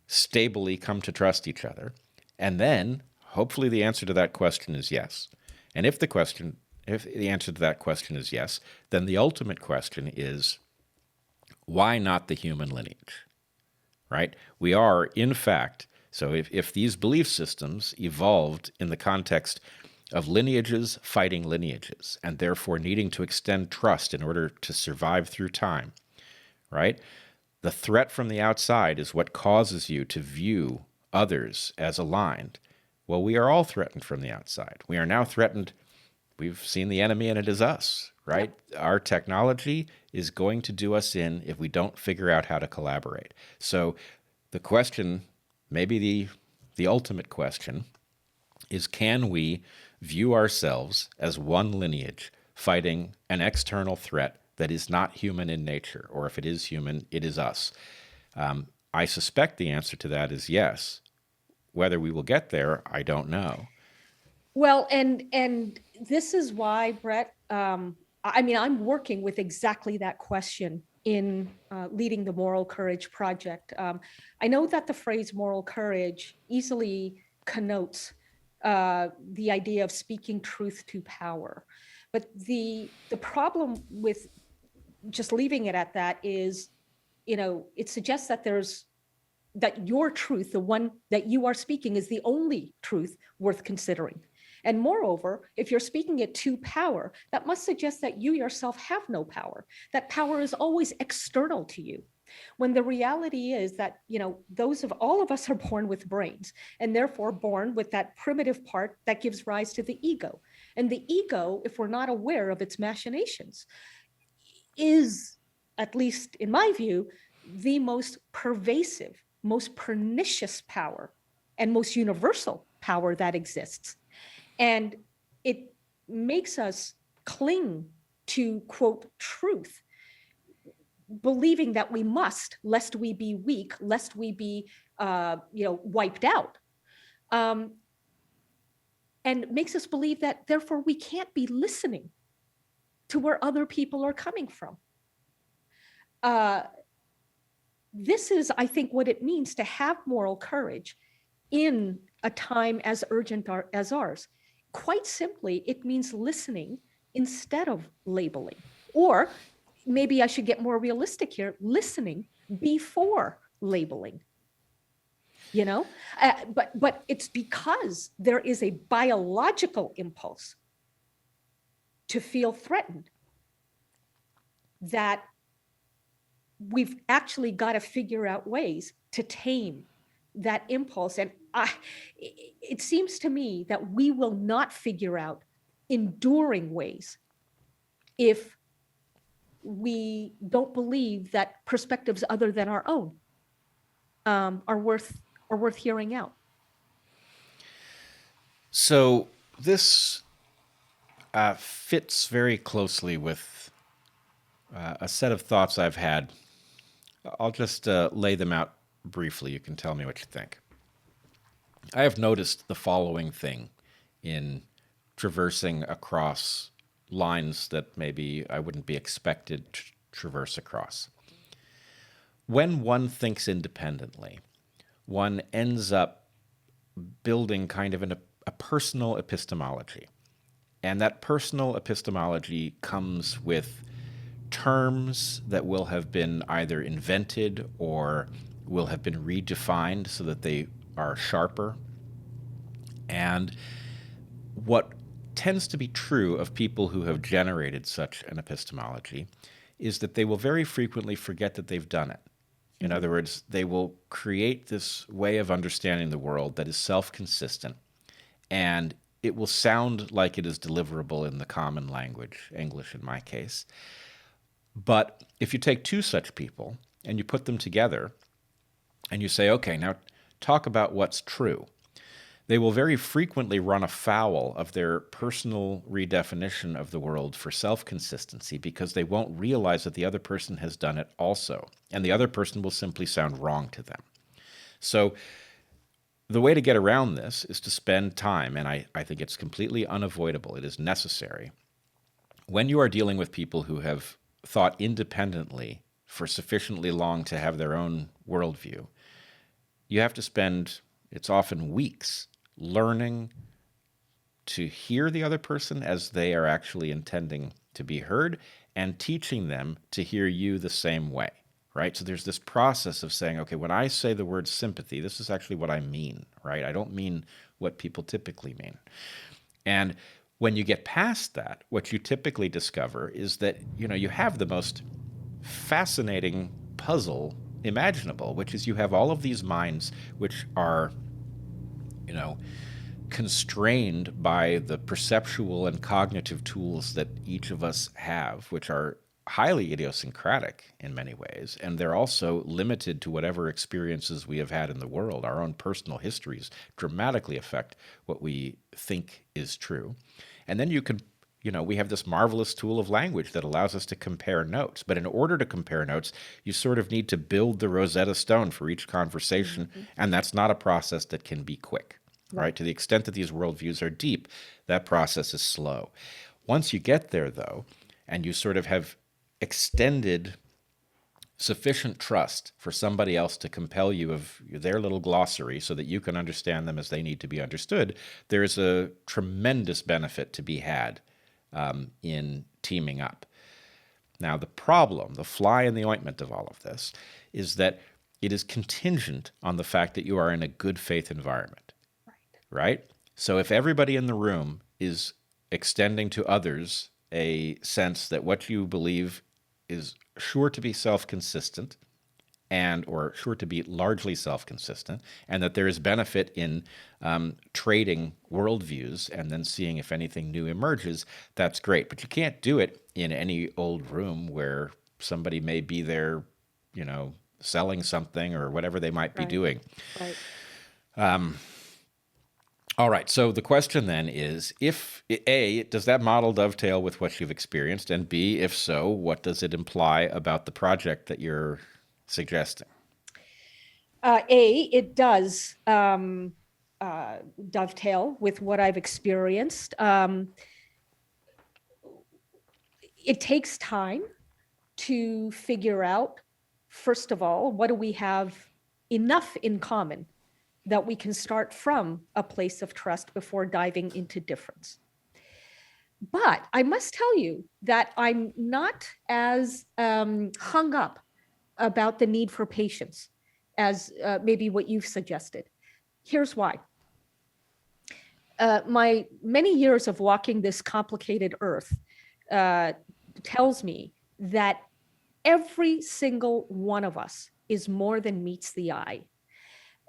stably come to trust each other? And then, hopefully, the answer to that question is yes. And if the answer to that question is yes, then the ultimate question is, why not the human lineage, right? We are, in fact, so if these belief systems evolved in the context of lineages fighting lineages, and therefore needing to extend trust in order to survive through time, right? The threat from the outside is what causes you to view others as aligned. Well, we are all threatened from the outside. We are now threatened. We've seen the enemy, and it is us, right? Yep. Our technology is going to do us in if we don't figure out how to collaborate. So the question, maybe the ultimate question, is can we view ourselves as one lineage fighting an external threat that is not human in nature, or if it is human, it is us. I suspect the answer to that is yes. Whether we will get there, I don't know. Well, and this is why, Bret, I mean, I'm working with exactly that question in leading the Moral Courage Project. I know that the phrase moral courage easily connotes the idea of speaking truth to power. But the problem with just leaving it at that is, it suggests that that your truth, the one that you are speaking, is the only truth worth considering. And moreover, if you're speaking it to power, that must suggest that you yourself have no power, that power is always external to you. When the reality is that, all of us are born with brains, and therefore born with that primitive part that gives rise to the ego. And the ego, if we're not aware of its machinations, is, at least in my view, the most pervasive, most pernicious power and most universal power that exists. And it makes us cling to, quote, truth, believing that we must, lest we be weak, lest we be, wiped out. And makes us believe that, therefore, we can't be listening to where other people are coming from. This is, I think, what it means to have moral courage in a time as urgent as ours. Quite simply, it means listening instead of labeling. Or maybe I should get more realistic here, listening before labeling. But it's because there is a biological impulse to feel threatened that we've actually got to figure out ways to tame that impulse. And it seems to me that we will not figure out enduring ways if we don't believe that perspectives other than our own are worth hearing out. So this fits very closely with a set of thoughts I've had. I'll just lay them out briefly. You can tell me what you think. I have noticed the following thing in traversing across lines that maybe I wouldn't be expected to traverse across. When one thinks independently, one ends up building kind of a personal epistemology. And that personal epistemology comes with terms that will have been either invented or will have been redefined so that they are sharper. And what tends to be true of people who have generated such an epistemology is that they will very frequently forget that they've done it. In other words, they will create this way of understanding the world that is self-consistent, and it will sound like it is deliverable in the common language, English in my case. But if you take two such people and you put them together and you say, okay, now talk about what's true, they will very frequently run afoul of their personal redefinition of the world for self-consistency because they won't realize that the other person has done it also, and the other person will simply sound wrong to them. So the way to get around this is to spend time, and I think it's completely unavoidable, it is necessary, when you are dealing with people who have thought independently for sufficiently long to have their own worldview, you have to spend, it's often weeks, learning to hear the other person as they are actually intending to be heard and teaching them to hear you the same way, right? So there's this process of saying, okay, when I say the word sympathy, this is actually what I mean, right? I don't mean what people typically mean. And when you get past that, what you typically discover is that, you have the most fascinating puzzle imaginable, which is you have all of these minds which are, constrained by the perceptual and cognitive tools that each of us have, which are highly idiosyncratic in many ways, and they're also limited to whatever experiences we have had in the world. Our own personal histories dramatically affect what we think is true. And then you we have this marvelous tool of language that allows us to compare notes. But in order to compare notes, you sort of need to build the Rosetta Stone for each conversation. And that's not a process that can be quick, right? To the extent that these worldviews are deep, that process is slow. Once you get there, though, and you sort of have extended sufficient trust for somebody else to compel you of their little glossary so that you can understand them as they need to be understood, there's a tremendous benefit to be had in teaming up. Now, the problem, the fly in the ointment of all of this, is that it is contingent on the fact that you are in a good faith environment, right? So if everybody in the room is extending to others a sense that what you believe is sure to be self-consistent or sure to be largely self-consistent, and that there is benefit in trading worldviews and then seeing if anything new emerges, that's great. But you can't do it in any old room where somebody may be there, selling something or whatever they might be doing. Right. All right. So the question then is, if A, does that model dovetail with what you've experienced? And B, if so, what does it imply about the project that you're suggesting? It does dovetail with what I've experienced. It takes time to figure out, first of all, what do we have enough in common that we can start from a place of trust before diving into difference. But I must tell you that I'm not as hung up about the need for patience as maybe what you've suggested. Here's why. My many years of walking this complicated earth tells me that every single one of us is more than meets the eye.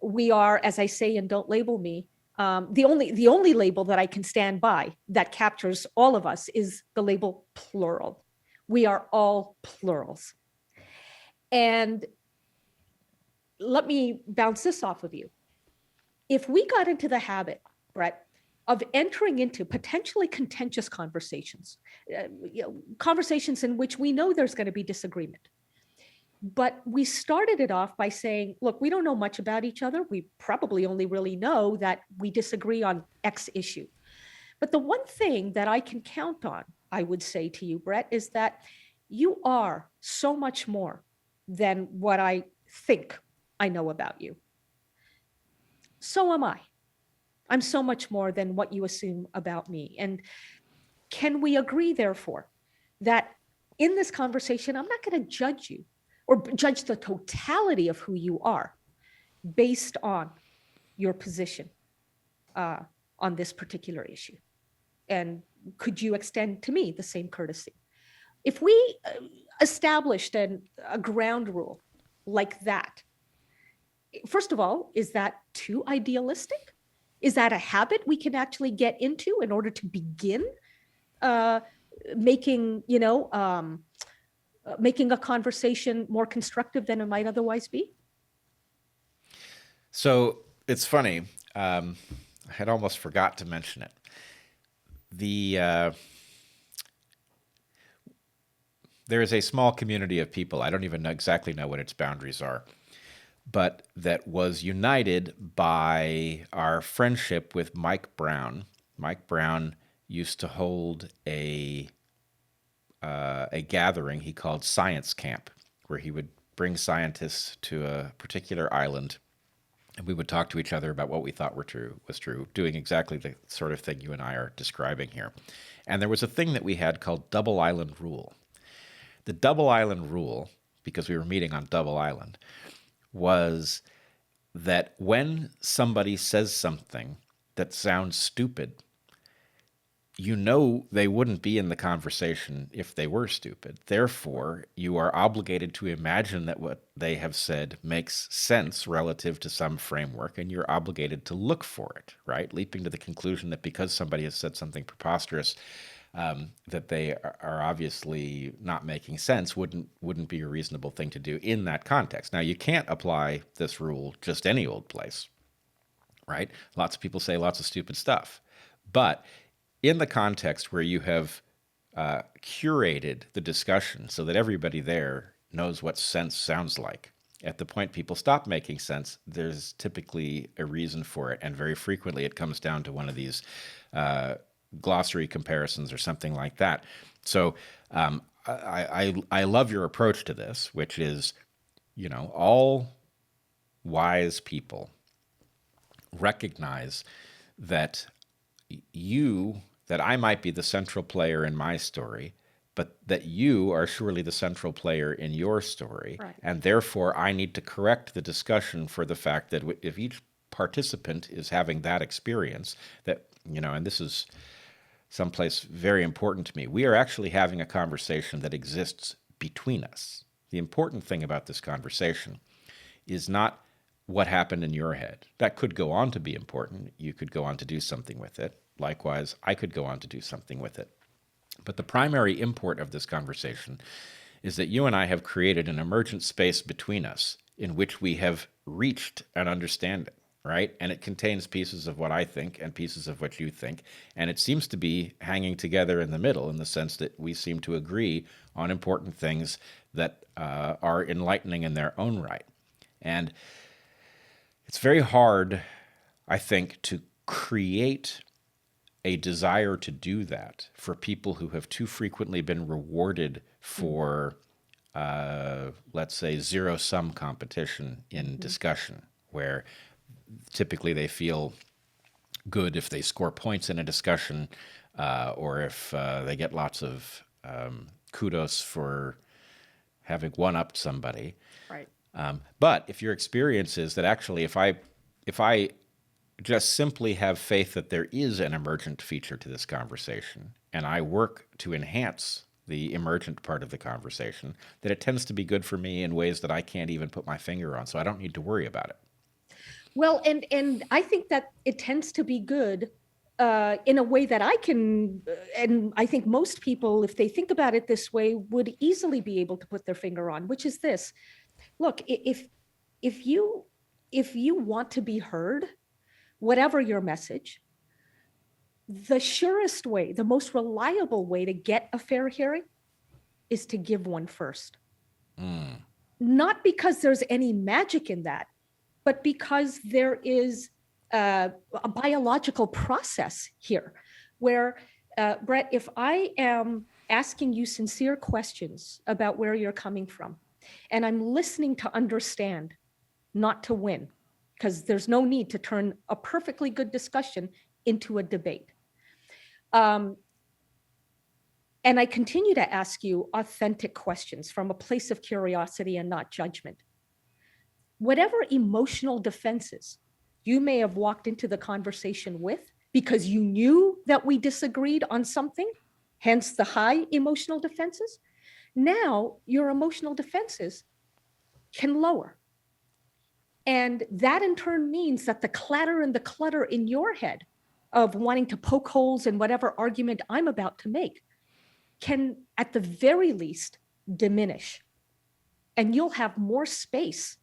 We are, as I say, and don't label me, the only label that I can stand by that captures all of us is the label plural. We are all plurals. And let me bounce this off of you. If we got into the habit, Bret, of entering into potentially contentious conversations, conversations in which we know there's going to be disagreement, but we started it off by saying, look, we don't know much about each other. We probably only really know that we disagree on X issue. But the one thing that I can count on, I would say to you, Bret, is that you are so much more than what I think I know about you. So am I. I'm so much more than what you assume about me. And can we agree, therefore, that in this conversation, I'm not going to judge you or judge the totality of who you are based on your position on this particular issue? And could you extend to me the same courtesy? If we established a ground rule like that, first of all, is that too idealistic? Is that a habit we can actually get into in order to begin making a conversation more constructive than it might otherwise be? So it's funny. I had almost forgot to mention it. There is a small community of people, I don't even exactly know what its boundaries are, but that was united by our friendship with Mike Brown. Mike Brown used to hold a gathering he called Science Camp, where he would bring scientists to a particular island, and we would talk to each other about what we thought was true, doing exactly the sort of thing you and I are describing here. And there was a thing that we had called Double Island Rule. The Double Island Rule, because we were meeting on Double Island, was that when somebody says something that sounds stupid, they wouldn't be in the conversation if they were stupid. Therefore, you are obligated to imagine that what they have said makes sense relative to some framework, and you're obligated to look for it, right? Leaping to the conclusion that because somebody has said something preposterous, that they are obviously not making sense wouldn't be a reasonable thing to do in that context. Now, you can't apply this rule just any old place, right? Lots of people say lots of stupid stuff. But in the context where you have curated the discussion so that everybody there knows what sense sounds like. At the point people stop making sense, there's typically a reason for it, and very frequently it comes down to one of these glossary comparisons or something like that. So I love your approach to this, which is, all wise people recognize that that I might be the central player in my story, but that you are surely the central player in your story. Right. And therefore, I need to correct the discussion for the fact that if each participant is having that experience, that, and this is someplace very important to me, we are actually having a conversation that exists between us. The important thing about this conversation is not what happened in your head. That could go on to be important. You could go on to do something with it. Likewise, I could go on to do something with it. But the primary import of this conversation is that you and I have created an emergent space between us in which we have reached an understanding, right? And it contains pieces of what I think and pieces of what you think. And it seems to be hanging together in the middle, in the sense that we seem to agree on important things that are enlightening in their own right. And it's very hard, I think, to create a desire to do that for people who have too frequently been rewarded for, let's say, zero-sum competition in discussion, where typically they feel good if they score points in a discussion, or if they get lots of kudos for having one-upped somebody. Right. But if your experience is that actually if I just simply have faith that there is an emergent feature to this conversation, and I work to enhance the emergent part of the conversation, that it tends to be good for me in ways that I can't even put my finger on, so I don't need to worry about it. Well, and I think that it tends to be good in a way that I can, and I think most people, if they think about it this way, would easily be able to put their finger on, which is this. Look, if you want to be heard, whatever your message, the surest way, the most reliable way to get a fair hearing is to give one first. Not because there's any magic in that, but because there is a biological process here where, Bret, if I am asking you sincere questions about where you're coming from, and I'm listening to understand, not to win, because there's no need to turn a perfectly good discussion into a debate. And I continue to ask you authentic questions from a place of curiosity and not judgment. Whatever emotional defenses you may have walked into the conversation with because you knew that we disagreed on something, hence the high emotional defenses, now your emotional defenses can lower. And that in turn means that the clatter and the clutter in your head of wanting to poke holes in whatever argument I'm about to make can, at the very least, diminish. And you'll have more space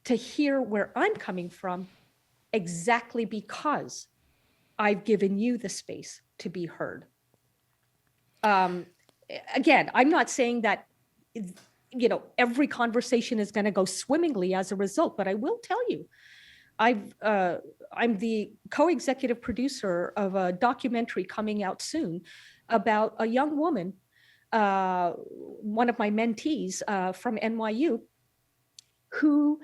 to hear where I'm coming from, exactly because I've given you the space to be heard. Again, I'm not saying that every conversation is going to go swimmingly as a result, but I will tell you, I'm the co-executive producer of a documentary coming out soon about a young woman, one of my mentees from NYU, who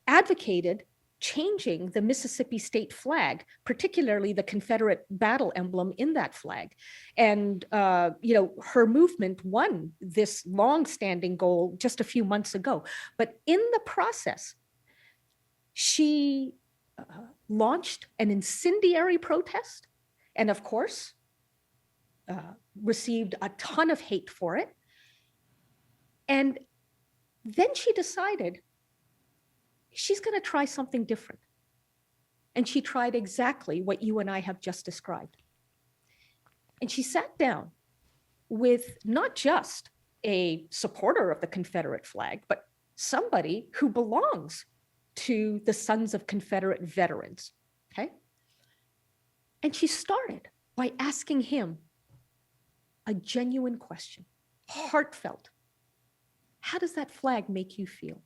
advocated changing the Mississippi state flag, particularly the Confederate battle emblem in that flag. And, her movement won this long-standing goal just a few months ago. But in the process, she launched an incendiary protest and, of course, received a ton of hate for it. And then she decided she's going to try something different. And she tried exactly what you and I have just described. And she sat down with not just a supporter of the Confederate flag, but somebody who belongs to the Sons of Confederate Veterans, okay? And she started by asking him a genuine question, heartfelt. How does that flag make you feel?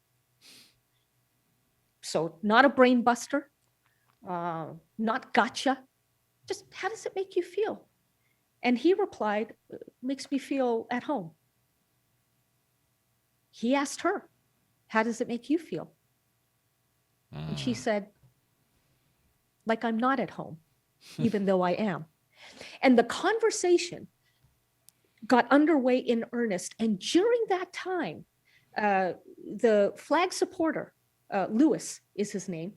So not a brain buster, not gotcha, just how does it make you feel? And he replied, makes me feel at home. He asked her, how does it make you feel? And she said, like I'm not at home, even though I am. And the conversation got underway in earnest. And during that time, the flag supporter, Lewis is his name,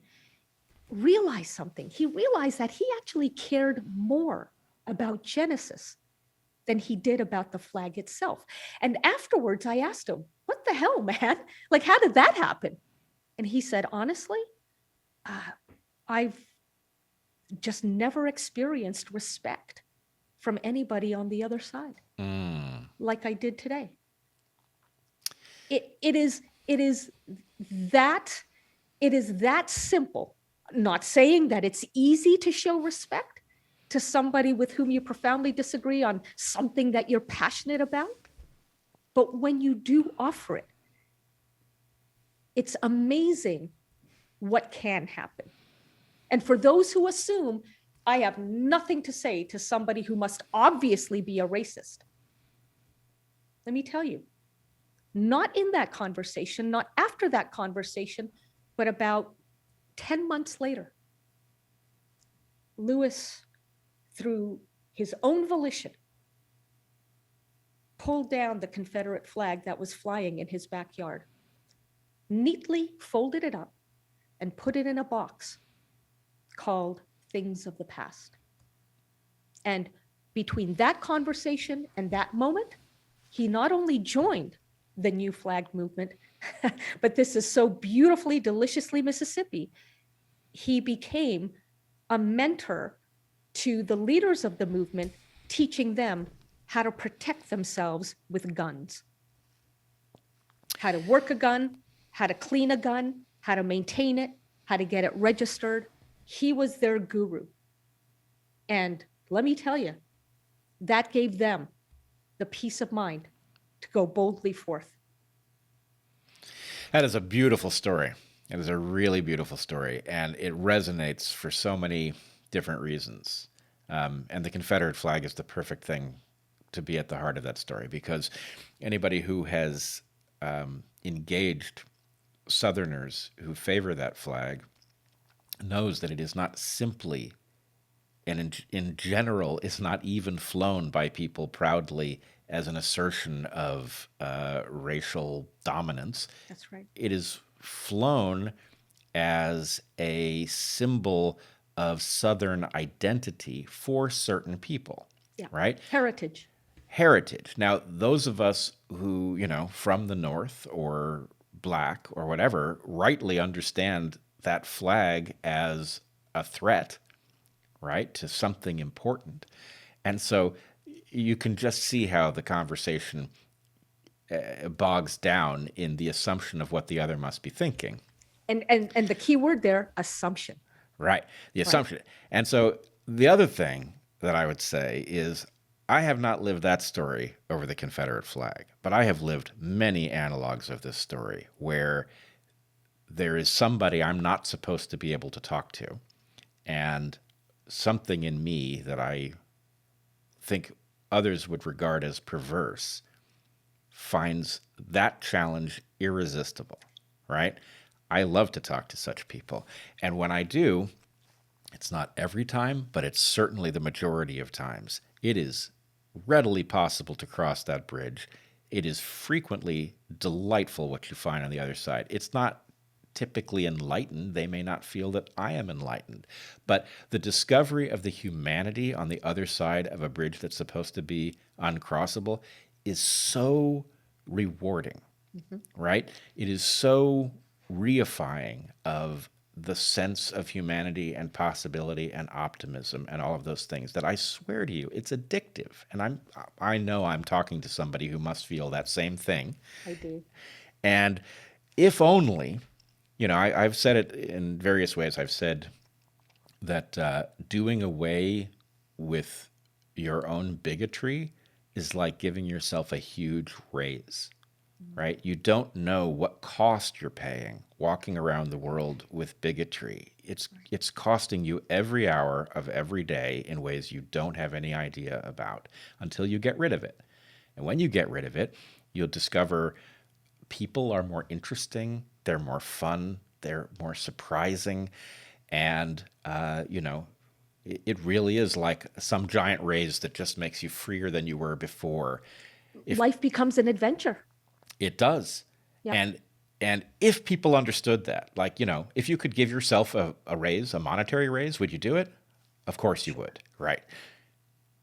realized something. He realized that he actually cared more about Genesis than he did about the flag itself. And afterwards, I asked him, what the hell, man? Like, how did that happen? And he said, honestly, I've just never experienced respect from anybody on the other side like I did today. It is that simple. Not saying that it's easy to show respect to somebody with whom you profoundly disagree on something that you're passionate about, but when you do offer it, it's amazing what can happen. And for those who assume I have nothing to say to somebody who must obviously be a racist, let me tell you, not in that conversation, not after that conversation, but about 10 months later, Lewis, through his own volition, pulled down the Confederate flag that was flying in his backyard, neatly folded it up, and put it in a box called Things of the Past. And between that conversation and that moment, he not only joined the New Flag movement, but this is so beautifully, deliciously Mississippi, he became a mentor to the leaders of the movement, teaching them how to protect themselves with guns, how to work a gun, how to clean a gun, how to maintain it, how to get it registered. He was their guru. And let me tell you, that gave them the peace of mind to go boldly forth. That is a beautiful story. It is a really beautiful story, and it resonates for so many different reasons. And the Confederate flag is the perfect thing to be at the heart of that story, because anybody who has engaged Southerners who favor that flag knows that it is not simply, and in general, it's not even flown by people proudly as an assertion of racial dominance. That's right. It is flown as a symbol of Southern identity for certain people, right? Heritage. Now, those of us who, from the North or Black or whatever, rightly understand that flag as a threat, right, to something important. And so you can just see how the conversation bogs down in the assumption of what the other must be thinking. And the key word there, assumption. Right, the assumption. Right. And so the other thing that I would say is I have not lived that story over the Confederate flag, but I have lived many analogs of this story where there is somebody I'm not supposed to be able to talk to, and something in me that I think others would regard as perverse finds that challenge irresistible, right? I love to talk to such people. And when I do, it's not every time, but it's certainly the majority of times. It is readily possible to cross that bridge. It is frequently delightful what you find on the other side. It's not typically enlightened. They may not feel that I am enlightened. But the discovery of the humanity on the other side of a bridge that's supposed to be uncrossable is so rewarding, right? It is so reifying of the sense of humanity and possibility and optimism and all of those things that I swear to you, it's addictive. And I know I'm talking to somebody who must feel that same thing. I do. And if only, I've said it in various ways. I've said that doing away with your own bigotry is like giving yourself a huge raise, right? You don't know what cost you're paying walking around the world with bigotry. It's costing you every hour of every day in ways you don't have any idea about until you get rid of it. And when you get rid of it, you'll discover people are more interesting, they're more fun, they're more surprising, and it really is like some giant raise that just makes you freer than you were before. If Life becomes an adventure. it does. Yep. And if people understood that, like, if you could give yourself a raise, a monetary raise, would you do it? Of course you would, right?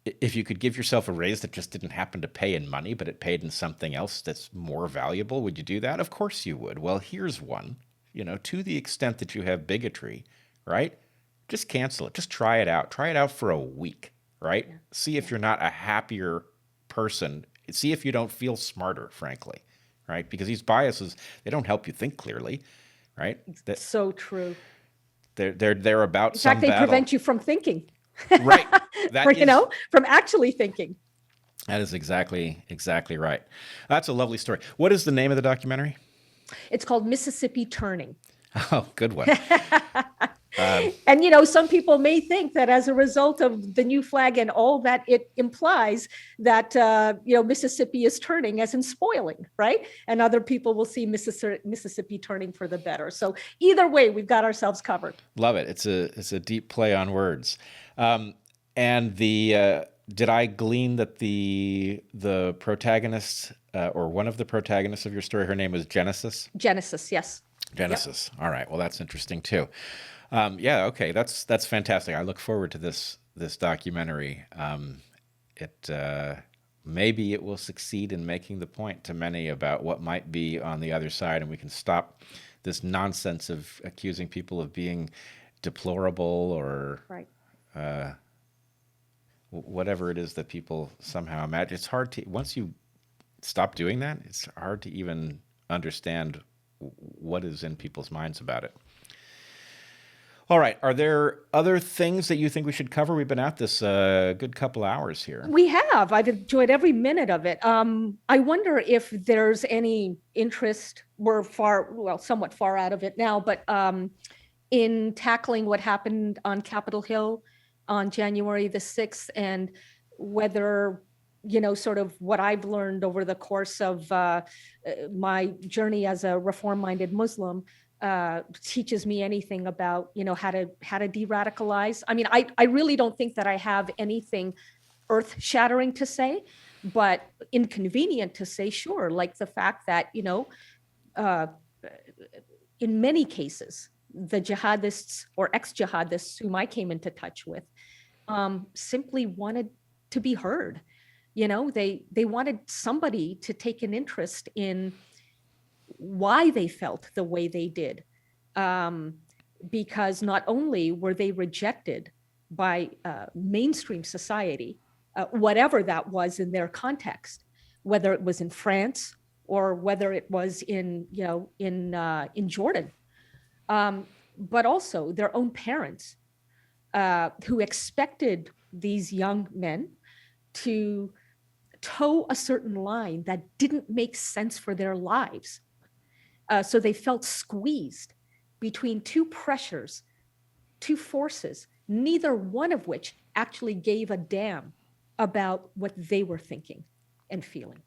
If you could give yourself a raise that just didn't happen to pay in money, but it paid in something else that's more valuable, would you do that? Of course you would. Well, here's one, to the extent that you have bigotry, right? Just cancel it. Just try it out. Try it out for a week, right? Yeah. See if Yeah. you're not a happier person. See if you don't feel smarter, frankly, right? Because these biases, they don't help you think clearly, right? That So true. they're about In fact, some they battle. prevent you from thinking, Right. or, That is from actually thinking. that is exactly right. That's a lovely story. What is the name of the documentary? It's called Mississippi Turning. Oh, good one. And, some people may think that as a result of the new flag and all that it implies, that, Mississippi is turning, as in spoiling, right? And other people will see Mississippi turning for the better. So either way, we've got ourselves covered. Love it. It's a deep play on words. And did I glean that the protagonist or one of the protagonists of your story, her name was Genesis? Genesis, yes. Genesis. All right. Well, that's interesting too. Yeah. Okay. That's fantastic. I look forward to this documentary. It maybe it will succeed in making the point to many about what might be on the other side, and we can stop this nonsense of accusing people of being deplorable or Right. whatever it is that people somehow imagine. It's hard to, once you stop doing that, it's hard to even understand what is in people's minds about it. All right. Are there other things that you think we should cover? We've been at this a good couple hours here. We have. I've enjoyed every minute of it. I wonder if there's any interest. We're somewhat far out of it now, but in tackling what happened on Capitol Hill on January the 6th, and whether, sort of what I've learned over the course of my journey as a reform-minded Muslim teaches me anything about, how to de-radicalize. I mean, I really don't think that I have anything earth-shattering to say, but inconvenient to say, sure, like the fact that, in many cases, the jihadists or ex-jihadists whom I came into touch with simply wanted to be heard. They wanted somebody to take an interest in why they felt the way they did, because not only were they rejected by mainstream society, whatever that was in their context, whether it was in France or whether it was in Jordan, but also their own parents, who expected these young men to toe a certain line that didn't make sense for their lives. So they felt squeezed between two pressures, two forces, neither one of which actually gave a damn about what they were thinking and feeling.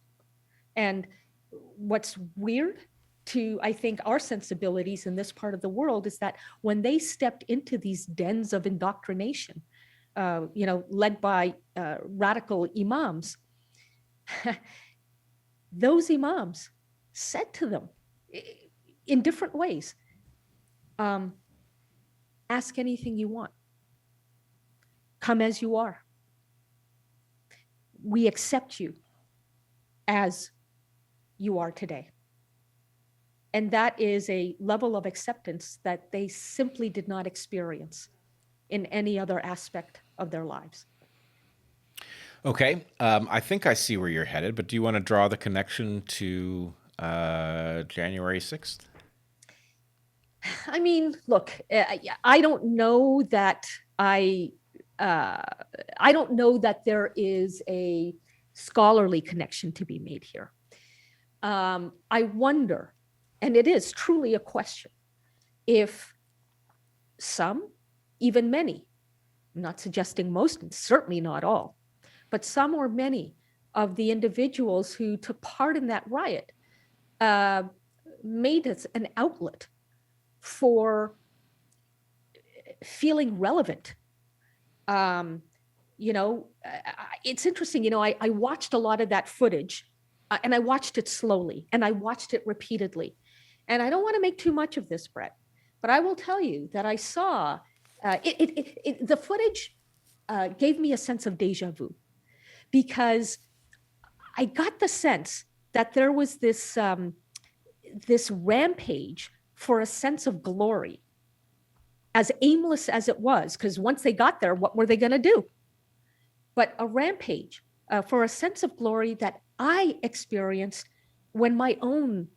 And what's weird to, I think, our sensibilities in this part of the world is that when they stepped into these dens of indoctrination, led by radical imams, those imams said to them in different ways, ask anything you want. Come as you are. We accept you as you are today. And that is a level of acceptance that they simply did not experience in any other aspect of their lives. Okay. I think I see where you're headed, but do you want to draw the connection to January 6th? I mean, look, I don't know that I I don't know that there is a scholarly connection to be made here. I wonder, and it is truly a question, if some, even many, I'm not suggesting most, and certainly not all, but some or many of the individuals who took part in that riot made it an outlet for feeling relevant. It's interesting, I watched a lot of that footage, and I watched it slowly, and I watched it repeatedly. And I don't want to make too much of this, Bret, but I will tell you that I saw the footage gave me a sense of deja vu, because I got the sense that there was this rampage for a sense of glory, as aimless as it was, because once they got there, what were they going to do? But a rampage for a sense of glory that I experienced when my own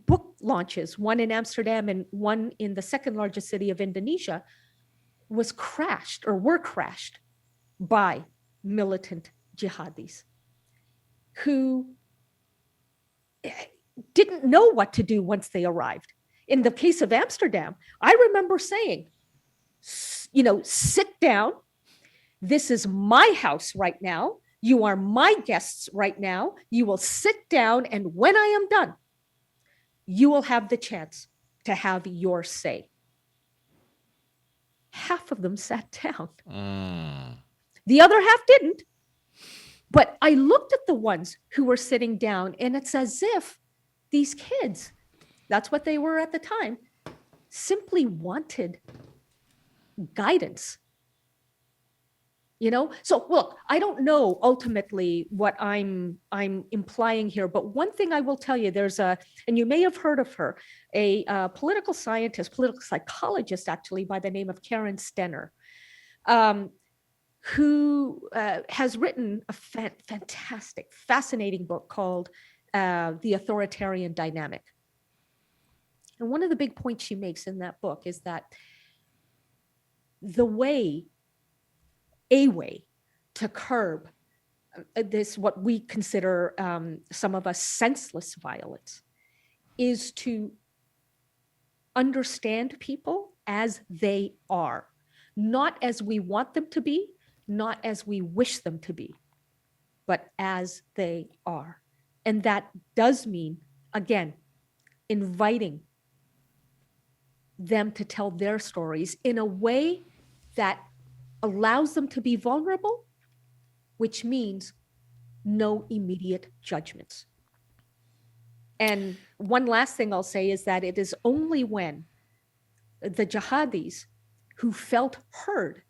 book launches, one in Amsterdam and one in the second largest city of Indonesia, were crashed by militant jihadis who didn't know what to do once they arrived. In the case of Amsterdam, I remember saying, sit down. This is my house right now. You are my guests right now. You will sit down, and when I am done, you will have the chance to have your say. Half of them sat down. The other half didn't. But I looked at the ones who were sitting down, and it's as if these kids, that's what they were at the time, simply wanted guidance. So look, I don't know ultimately what I'm implying here, but one thing I will tell you, and you may have heard of her, a political scientist, political psychologist, actually, by the name of Karen Stenner, who has written a fantastic, fascinating book called The Authoritarian Dynamic. And one of the big points she makes in that book is that a way to curb this, what we consider some of us senseless violence, is to understand people as they are, not as we want them to be, not as we wish them to be, but as they are. And that does mean, again, inviting them to tell their stories in a way that allows them to be vulnerable, which means no immediate judgments. And one last thing I'll say is that it is only when the jihadis who felt heard,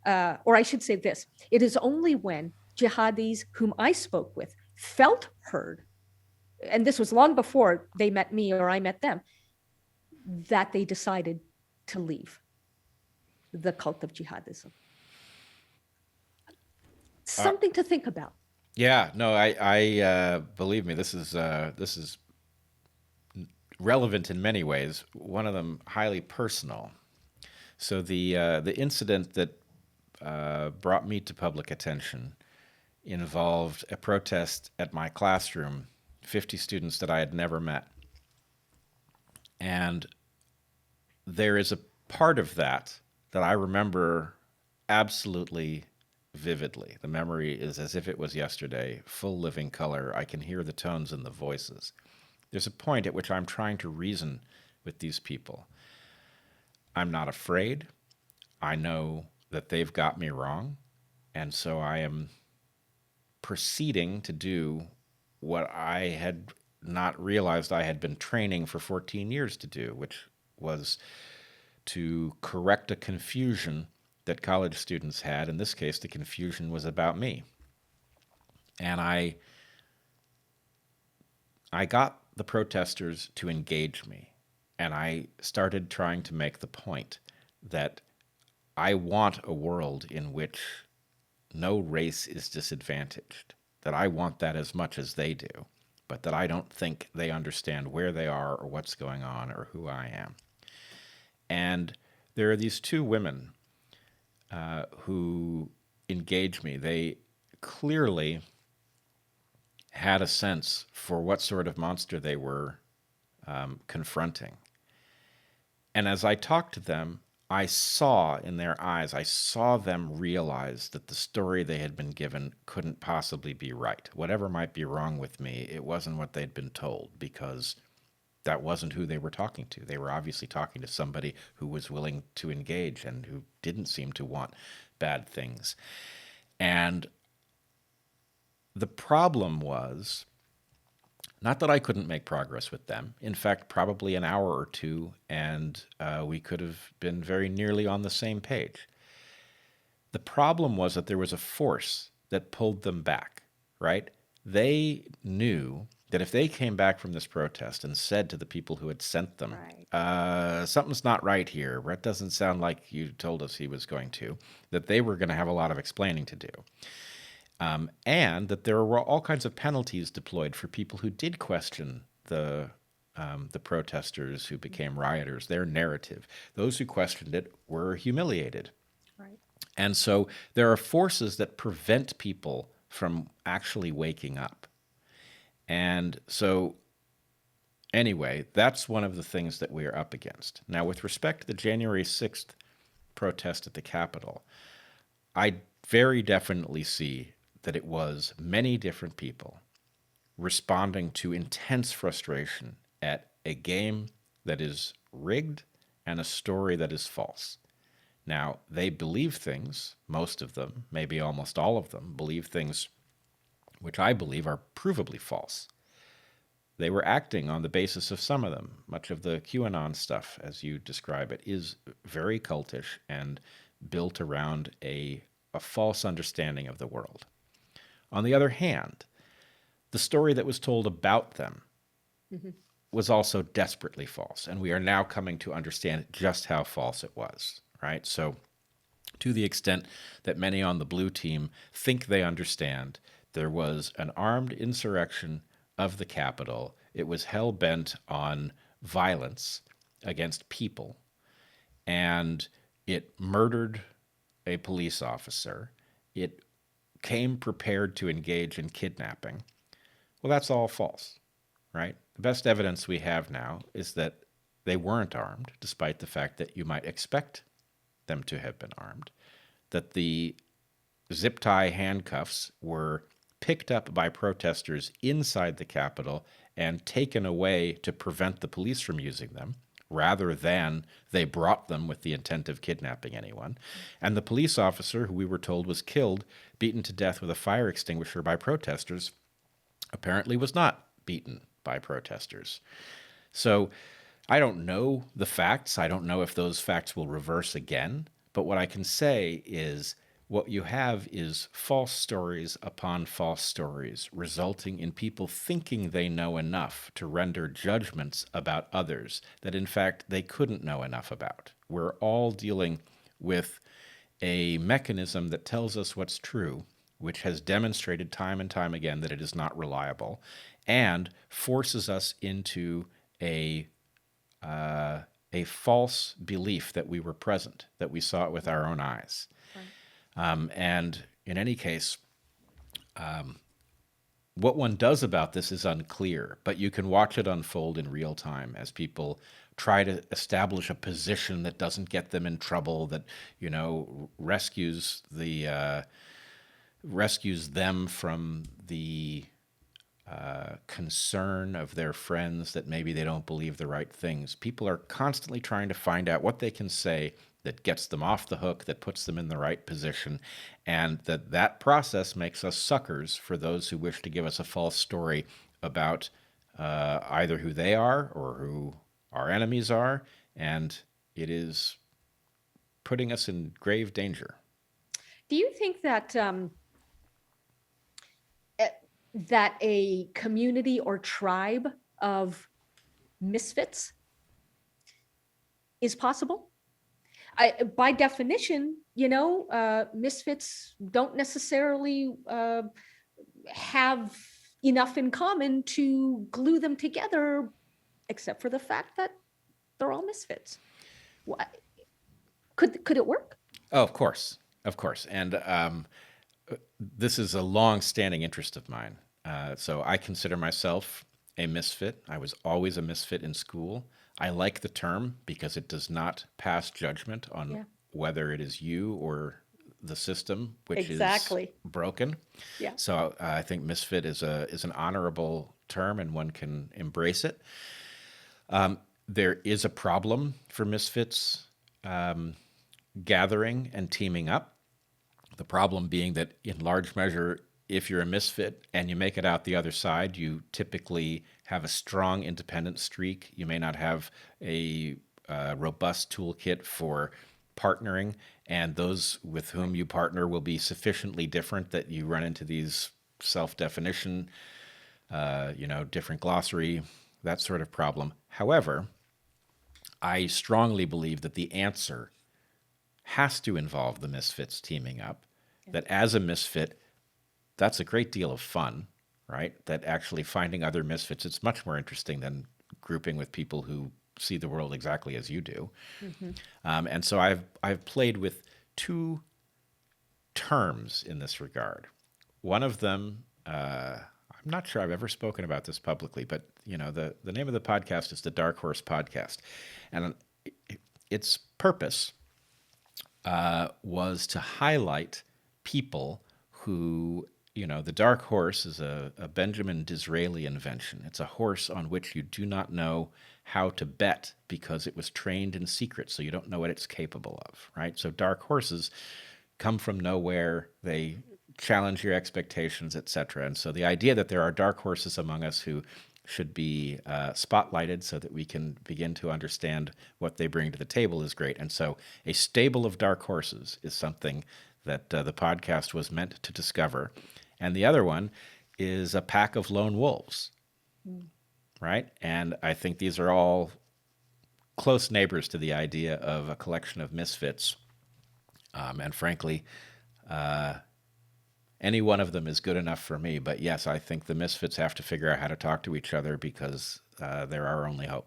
or I should say this, it is only when jihadis whom I spoke with felt heard, and this was long before they met me or I met them, that they decided to leave the cult of jihadism. Something to think about. Yeah, no, I believe me, this is relevant in many ways. One of them highly personal. So the incident that brought me to public attention involved a protest at my classroom, 50 students that I had never met. And there is a part of that I remember absolutely vividly. The memory is as if it was yesterday, full living color. I can hear the tones and the voices. There's a point at which I'm trying to reason with these people. I'm not afraid. I know that they've got me wrong. And so I am proceeding to do what I had not realized I had been training for 14 years to do, which was to correct a confusion that college students had. In this case, the confusion was about me. And I got the protesters to engage me. And I started trying to make the point that I want a world in which no race is disadvantaged, that I want that as much as they do, but that I don't think they understand where they are or what's going on or who I am. And there are these two women who engaged me. They clearly had a sense for what sort of monster they were confronting. And as I talked to them, I saw in their eyes, I saw them realize that the story they had been given couldn't possibly be right. Whatever might be wrong with me, it wasn't what they'd been told, because that wasn't who they were talking to. They were obviously talking to somebody who was willing to engage and who didn't seem to want bad things. And the problem was not that I couldn't make progress with them. In fact, probably an hour or two, and we could have been very nearly on the same page. The problem was that there was a force that pulled them back, right? They knew that if they came back from this protest and said to the people who had sent them, something's not right here, Bret doesn't sound like you told us he was going to, that they were going to have a lot of explaining to do. And that there were all kinds of penalties deployed for people who did question the protesters who became rioters, their narrative. Those who questioned it were humiliated. Right. And so there are forces that prevent people from actually waking up. And so anyway, that's one of the things that we are up against. Now, with respect to the January 6th protest at the Capitol, I very definitely see that it was many different people responding to intense frustration at a game that is rigged and a story that is false. Now, they believe things, most of them, maybe almost all of them, believe things which I believe are provably false. They were acting on the basis of some of them. Much of the QAnon stuff, as you describe it, is very cultish and built around a false understanding of the world. On the other hand, the story that was told about them was also desperately false, and we are now coming to understand just how false it was, right? So to the extent that many on the blue team think they understand, there was an armed insurrection of the Capitol. It was hell-bent on violence against people, and it murdered a police officer. It came prepared to engage in kidnapping. Well, that's all false, right? The best evidence we have now is that they weren't armed, despite the fact that you might expect them to have been armed, that the zip tie handcuffs were picked up by protesters inside the Capitol and taken away to prevent the police from using them, rather than they brought them with the intent of kidnapping anyone. And the police officer, who we were told was killed, beaten to death with a fire extinguisher by protesters, apparently was not beaten by protesters. So I don't know the facts. I don't know if those facts will reverse again. But what I can say is what you have is false stories upon false stories, resulting in people thinking they know enough to render judgments about others that, in fact, they couldn't know enough about. We're all dealing with a mechanism that tells us what's true, which has demonstrated time and time again that it is not reliable, and forces us into a false belief that we were present, that we saw it with our own eyes. And in any case, what one does about this is unclear, but you can watch it unfold in real time as people try to establish a position that doesn't get them in trouble, that, you know, rescues them from the concern of their friends that maybe they don't believe the right things. People are constantly trying to find out what they can say that gets them off the hook, that puts them in the right position, and that process makes us suckers for those who wish to give us a false story about either who they are or who our enemies are, and it is putting us in grave danger. Do you think that that a community or tribe of misfits is possible? By definition, you know, misfits don't necessarily have enough in common to glue them together, except for the fact that they're all misfits. What, could it work? Oh, of course. Of course. And this is a long-standing interest of mine. So I consider myself a misfit. I was always a misfit in school. I like the term because it does not pass judgment on Yeah. whether it is you or the system which Exactly. is broken. Yeah. So I think misfit is an honorable term, and one can embrace it. There is a problem for misfits gathering and teaming up. The problem being that, in large measure, if you're a misfit and you make it out the other side, you typically have a strong independent streak. You may not have a robust toolkit for partnering, and those with whom you partner will be sufficiently different that you run into these self-definition, different glossary, that sort of problem. However, I strongly believe that the answer has to involve the misfits teaming up, that as a misfit, that's a great deal of fun, right? That actually finding other misfits, it's much more interesting than grouping with people who see the world exactly as you do. And so I've played with two terms in this regard. One of them, I'm not sure I've ever spoken about this publicly, but the name of the podcast is the DarkHorse podcast, and its purpose was to highlight people who, the dark horse is a Benjamin Disraeli invention. It's a horse on which you do not know how to bet because it was trained in secret, so you don't know what it's capable of, right? So dark horses come from nowhere. They challenge your expectations, etc. And so the idea that there are dark horses among us who should be spotlighted so that we can begin to understand what they bring to the table is great. And so a stable of dark horses is something that the podcast was meant to discover. And the other one is a pack of lone wolves, right? And I think these are all close neighbors to the idea of a collection of misfits. And frankly, any one of them is good enough for me. But yes, I think the misfits have to figure out how to talk to each other because they're our only hope.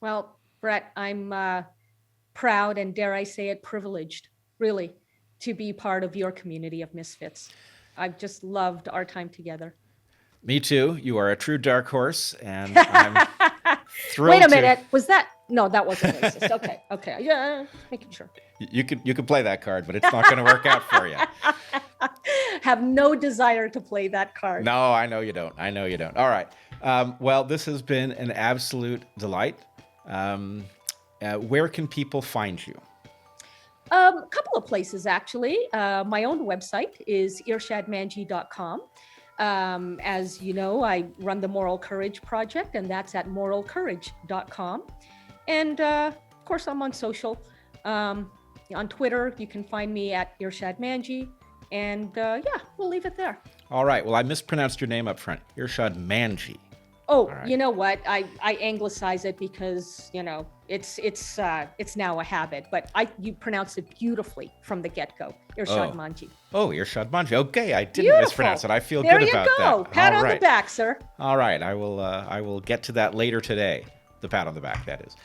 Well, Bret, I'm proud and, dare I say it, privileged, really, to be part of your community of misfits. I've just loved our time together. Me too. You are a true dark horse, and I'm thrilled. Wait a minute. Was that? No, that wasn't racist. Okay. Yeah, making sure. You could play that card, but it's not going to work out for you. Have no desire to play that card. No, I know you don't. All right. Well, this has been an absolute delight. Where can people find you? A couple of places, actually. My own website is irshadmanji.com. As you know, I run the Moral Courage Project, and that's at moralcourage.com. And of course, I'm on social. On Twitter, you can find me at Irshad Manji. And we'll leave it there. All right. Well, I mispronounced your name up front. Irshad Manji. Oh, right. You know what? I anglicize it because, it's now a habit. But you pronounced it beautifully from the get-go. Irshad Manji. Oh, Irshad Manji. Okay, I didn't mispronounce it. I feel good about that. There you go. Pat on the back, sir. All right. I will get to that later today. The pat on the back, that is.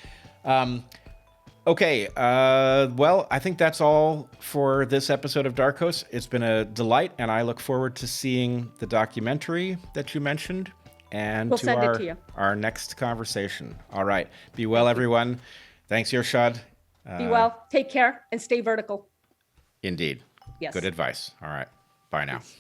Okay, well, I think that's all for this episode of DarkHorse. It's been a delight, and I look forward to seeing the documentary that you mentioned and we'll send it to you. Our next conversation. All right. Be well, everyone. Thanks, Irshad. Be well. Take care and stay vertical. Indeed. Yes. Good advice. All right. Bye now. Peace.